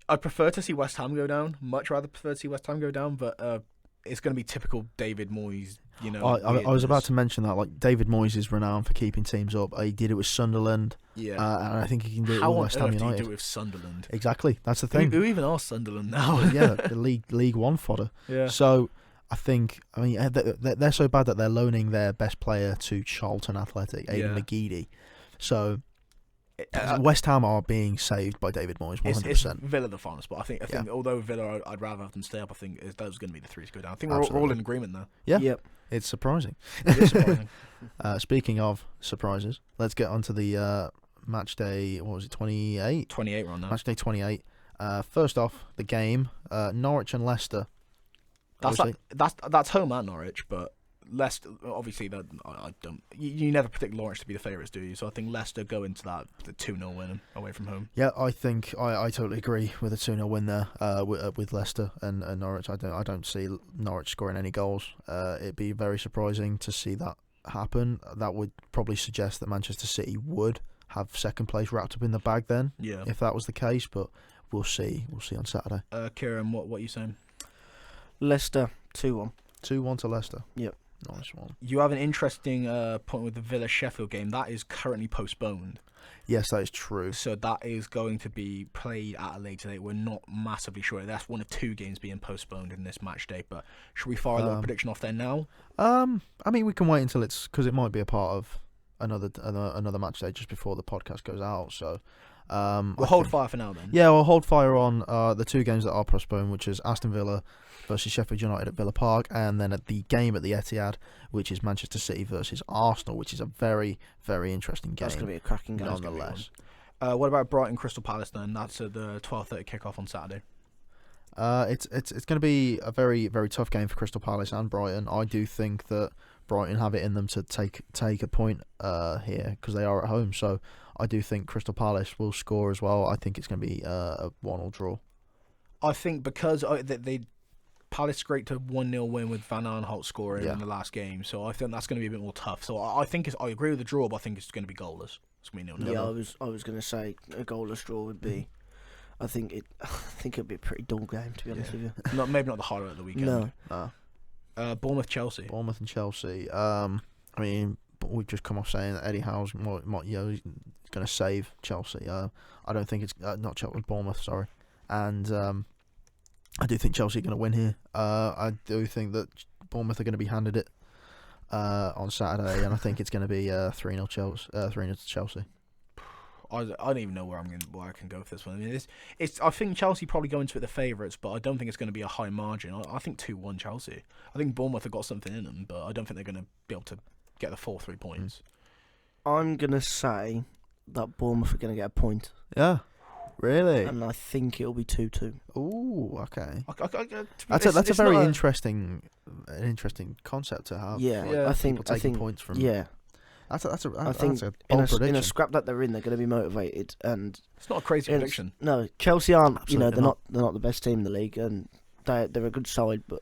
I'd prefer to see West Ham go down. Much rather prefer to see West Ham go down, but it's going to be typical David Moyes. You know, I was about to mention that. Like, David Moyes is renowned for keeping teams up. He did it with Sunderland. Yeah, and I think he can do it with West Ham United. How on earth do you do it with Sunderland? Exactly, that's the thing. Who even are Sunderland now? Yeah, the League One fodder. Yeah. So I mean, they're so bad that they're loaning their best player to Charlton Athletic, Aidan McGeady. So West Ham are being saved by David Moyes 100%. It's Villa the final spot. I think although Villa, I'd rather have them stay up. I think those are going to be the three to go down. I think we're all in agreement there. Yeah. Yep. It's surprising. It is surprising. Speaking of surprises, let's get onto the match day. What was it? 28. 28 right now. Match day 28. First off, the game. Norwich and Leicester. That's home at Norwich, but Leicester, obviously, that I don't. You never predict Norwich to be the favourites, do you? So I think Leicester go into that the 2-0 win away from home. Yeah, I think I totally agree with a 2-0 win there with Leicester and Norwich. I don't see Norwich scoring any goals. It'd be very surprising to see that happen. That would probably suggest that Manchester City would have second place wrapped up in the bag then. Yeah. If that was the case, but we'll see. We'll see on Saturday. Kieran, what are you saying? Leicester 2-1. 2-1 to Leicester. Yep. Nice one. You have an interesting point with the Villa-Sheffield game. That is currently postponed. Yes, that is true. So that is going to be played at a later date. We're not massively sure. That's one of 2 games being postponed in this match day. But should we fire a little prediction off there now? I mean, we can wait until it's because it might be a part of another match day just before the podcast goes out. So We'll hold fire for now then. Yeah, we'll hold fire on the 2 games that are postponed, which is Aston Villa versus Sheffield United at Villa Park, and then at the game at the Etihad, which is Manchester City versus Arsenal, which is a very, very interesting game. That's going to be a cracking game. Nonetheless. What about Brighton Crystal Palace then? That's at the 12:30 kickoff on Saturday. It's going to be a very, very tough game for Crystal Palace and Brighton. I do think that Brighton have it in them to take a point here because they are at home. So I do think Crystal Palace will score as well. I think it's going to be a 1-1 draw. I think because Palace scraped a 1-0 win with Van Aanholt scoring in the last game, so I think that's going to be a bit more tough. So I think I agree with the draw, but I think it's going to be goalless. It's going to be 0-0. Yeah, I was going to say a goalless draw would be. I think it'd be a pretty dull game, to be honest with you. Maybe not the highlight of the weekend. No. Bournemouth Chelsea. Bournemouth and Chelsea. I mean, we've just come off saying that Eddie Howe's going to save Chelsea. I don't think it's not Chelsea, Bournemouth. Sorry, and I do think Chelsea are going to win here. I do think that Bournemouth are going to be handed it on Saturday, and I think it's going to be 3-0 Chelsea. 3-0 to Chelsea. I don't even know where I can go with this one. I mean, I think Chelsea probably go into it the favourites, but I don't think it's going to be a high margin. I think 2-1 Chelsea. I think Bournemouth have got something in them, but I don't think they're going to be able to get the full 3 points. I'm going to say that Bournemouth are going to get a point. Yeah. Really? And I think it'll be 2-2. Ooh, okay. That's a very interesting concept to have. Yeah, I think taking points from. Yeah. That's a bold prediction. prediction. In a scrap that they're in, they're going to be motivated, and it's not a crazy prediction. No, Chelsea aren't. Absolutely They're not the best team in the league, and they're a good side. But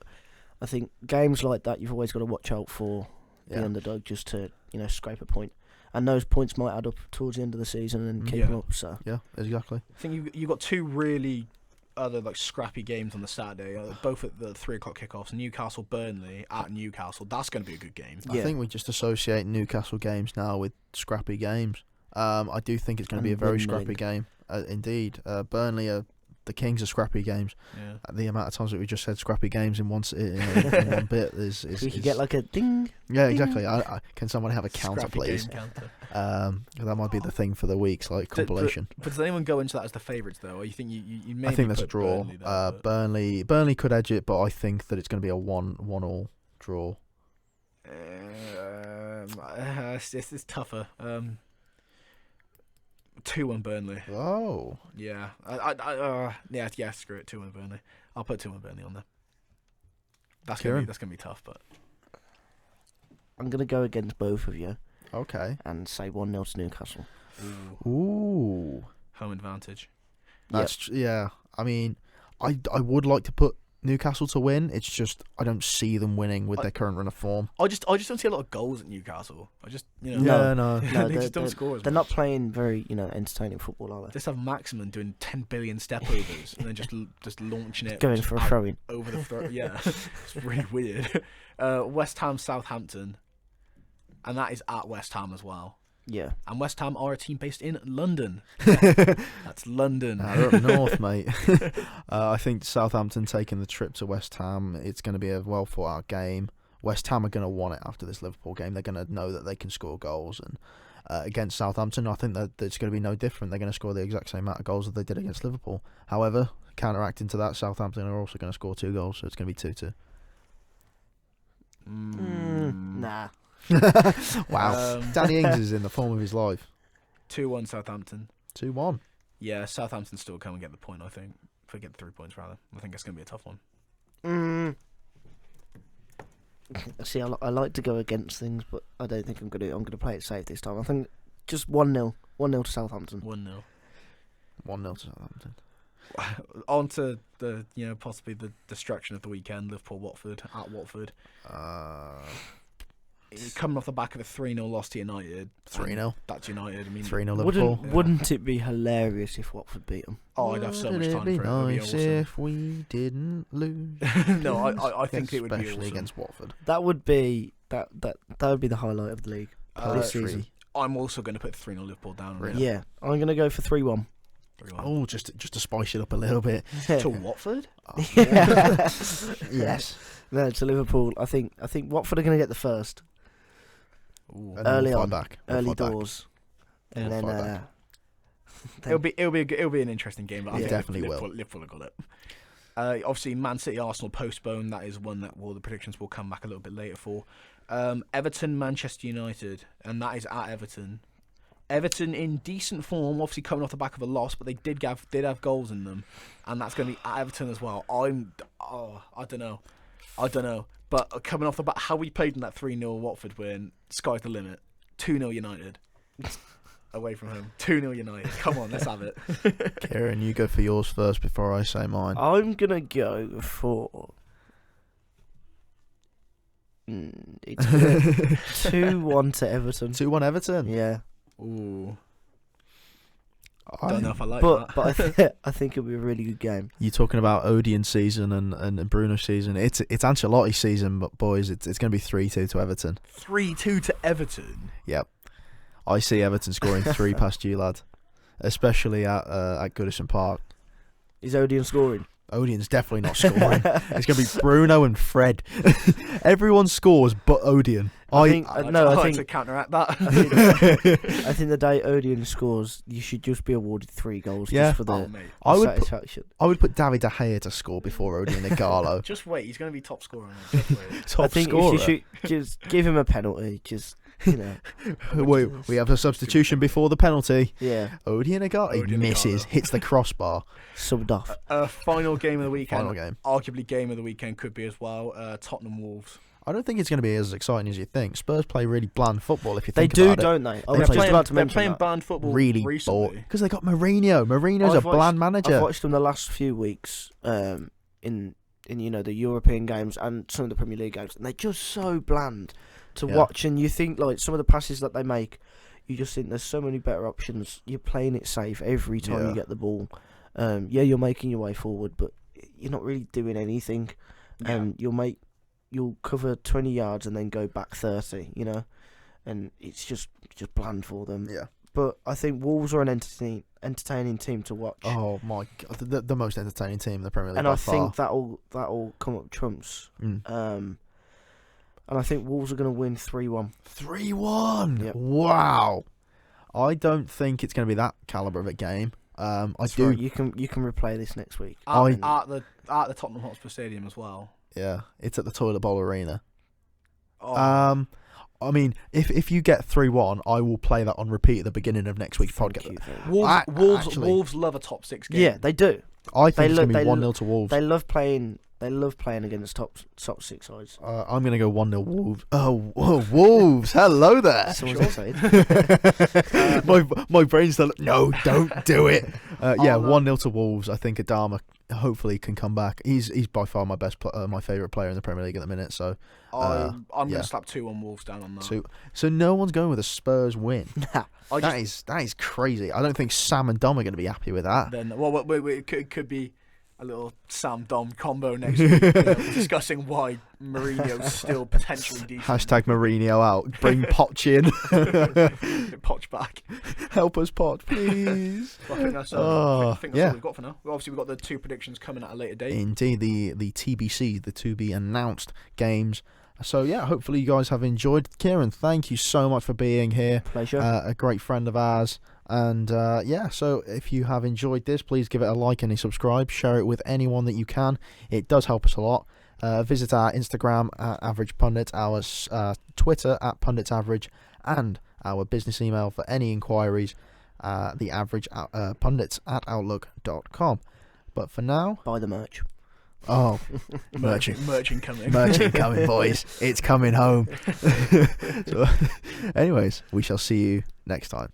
I think games like that, you've always got to watch out for the underdog, just to scrape a point, and those points might add up towards the end of the season and keep them up. So yeah, exactly. I think you got 2 really other scrappy games on the Saturday, both at the 3 o'clock kickoffs. Newcastle Burnley at Newcastle. That's going to be a good game. I think we just associate Newcastle games now with scrappy games. I do think it's going to be a very scrappy game. Indeed, Burnley are the kings of scrappy games. Yeah. The amount of times that we just said scrappy games in one bit is we could get like a ding. Yeah, ding. Exactly. Can someone have a counter, Scrappy please? game counter. That might be the thing for the week's compilation. But does anyone go into that as the favourites though, or you think you maybe I think that's a put draw. Burnley Burnley could edge it, but I think that it's going to be a 1-1 draw. This is tougher. 2-1 Burnley. Oh. Yeah. Screw it. 2-1 Burnley. I'll put 2-1 Burnley on there. That's gonna be tough, but I'm gonna go against both of you. Okay. And say 1-0 to Newcastle. Ooh. Home advantage. Yeah. I mean, I would like to put Newcastle to win. It's just I don't see them winning with their current run of form. I just don't see a lot of goals at Newcastle. I just No, they just don't score. They're not playing very entertaining football, are they? Just have Maximin doing 10 billion step overs and then just launching it, going for a throw in over the throat. Yeah, it's really weird. West Ham Southampton, and that is at West Ham as well. Yeah. And West Ham are a team based in London. That's London. They're up north, mate. I think Southampton taking the trip to West Ham, it's going to be a well thought out game. West Ham are going to want it after this Liverpool game. They're going to know that they can score goals. And against Southampton, I think that it's going to be no different. They're going to score the exact same amount of goals that they did against Liverpool. However, counteracting to that, Southampton are also going to score 2 goals, so it's going to be 2-2. Nah. Wow. Danny Ings is in the form of his life. 2-1 Southampton. 2-1. Yeah, Southampton still come and get the point, I think. If they get 3 points, rather. I think it's going to be a tough one. See, I like to go against things, but I don't think I'm going to play it safe this time. I think just 1-0. 1-0 to Southampton. 1-0. 1-0 to Southampton. On to the, possibly the distraction of the weekend, Liverpool-Watford at Watford. Coming off the back of a 3-0 loss to United. 3-0. That's United. I mean, 3-0 Liverpool. Wouldn't it be hilarious if Watford beat them? Oh, I'd have so much time for it. It'd be nice awesome. if we didn't lose. No, I think it would be especially awesome. against Watford. That would be that would be the highlight of the league this season. I'm also going to put 3-0 Liverpool down. Really? Yeah, I'm going to go for 3-1. Oh, just to spice it up a little bit. To Watford? Oh, Yes. No, to Liverpool. I think Watford are going to get the first. Ooh. And then Early we'll fight on, back. We'll early fight back. doors, Yeah, and we'll fight then back. It'll be an interesting game. But I It think definitely Liverpool have got it. Obviously, Man City Arsenal postponed. That is one that the predictions will come back a little bit later for. Everton Manchester United, and that is at Everton. Everton in decent form, obviously coming off the back of a loss, but they did have goals in them, and that's going to be at Everton as well. I don't know. But coming off the back, how we played in that 3-0 Watford win, sky's the limit. 2-0 United. Away from home. 2-0 United. Come on, let's have it. Kieran, you go for yours first before I say mine. I'm going to go for... it's 2-1 to Everton. 2-1 Everton. Yeah. Ooh. I Don't know if I like But that. I think it'll be a really good game. You're talking about Odeon season and Bruno's season. It's Ancelotti's season, but boys, it's going to be 3-2 to Everton. 3-2 to Everton. Yep. I see Everton scoring 3 past you, lad. Especially at Goodison Park. Is Odeon scoring? Odeon's definitely not scoring. It's going to be Bruno and Fred. Everyone scores but Odeon. I think to counteract that. I think the day Odeon scores, you should just be awarded 3 goals just for the mate. satisfaction. I would put David De Gea to score before Odeon and Igalo. Just wait, he's going to be top scorer. Just wait. Top I think scorer. if you should just give him a penalty, just Wait, we have a substitution before the penalty. yeah, Odeon Igalo Odion misses, Igalo. hits the crossbar. subbed off. Final game of the weekend. Final game. Arguably game of the weekend could be as well. Tottenham Wolves. I don't think it's going to be as exciting as you think. Spurs play really bland football if you They think do, about it. don't they? I They're was just about to They're mention playing that. band football Really recently. because they got Mourinho. Mourinho's I've a bland I've manager. watched them the last few weeks in the European games and some of the Premier League games, and they're just so bland to watch. And you think like some of the passes that they make, you just think there's so many better options. You're playing it safe every time you get the ball. You're making your way forward, but you're not really doing anything. And you'll cover 20 yards and then go back 30, and it's just bland for them. Yeah. But I think Wolves are an entertaining team to watch. Oh my god, the most entertaining team in the Premier League and by I far. think that'll come up trumps. And I think Wolves are going to win 3-1. 3-1. Yep. Wow. I don't think it's going to be that caliber of a game. That's right. You can replay this next week. At the Tottenham Hotspur Stadium as well. Yeah, it's at the Toilet Bowl Arena. Oh. I mean, if you get 3-1, I will play that on repeat at the beginning of next week's Thank podcast. you very much. Wolves love a top 6 game. Yeah, they do. I think it's going to be they 1-0 to Wolves. They love playing. They love playing against top 6 sides. I'm going to go 1-0 Wolves. Oh, Wolves! Hello there. Someone's excited. my brain's still. No, don't do it. Yeah, no. 1-0 to Wolves. I think Adama hopefully can come back. He's by far my my favourite player in the Premier League at the minute. So I'm going to slap 2-1 Wolves down on that. so no one's going with a Spurs win. I that is crazy. I don't think Sam and Dom are going to be happy with that. Then, it could be a little Sam Dom combo next week, discussing why Mourinho's still potentially decent. Hashtag Mourinho out. Bring Poch in. Poch back. Help us, Poch, please. Well, I think that's all we've got for now. Obviously, we've got the 2 predictions coming at a later date. Indeed, the TBC, the to be announced games. So yeah, hopefully you guys have enjoyed. Kieran, thank you so much for being here. Pleasure. A great friend of ours. And so if you have enjoyed this, please give it a like and a subscribe. Share it with anyone that you can. It does help us a lot. Visit our Instagram at Average Pundit, our Twitter at Pundits Average, and our business email for any inquiries, the Average Pundits at outlook.com. But for now, Buy the merch. oh, merchant coming. Merchant coming, boys. It's coming home. So, anyways, we shall see you next time.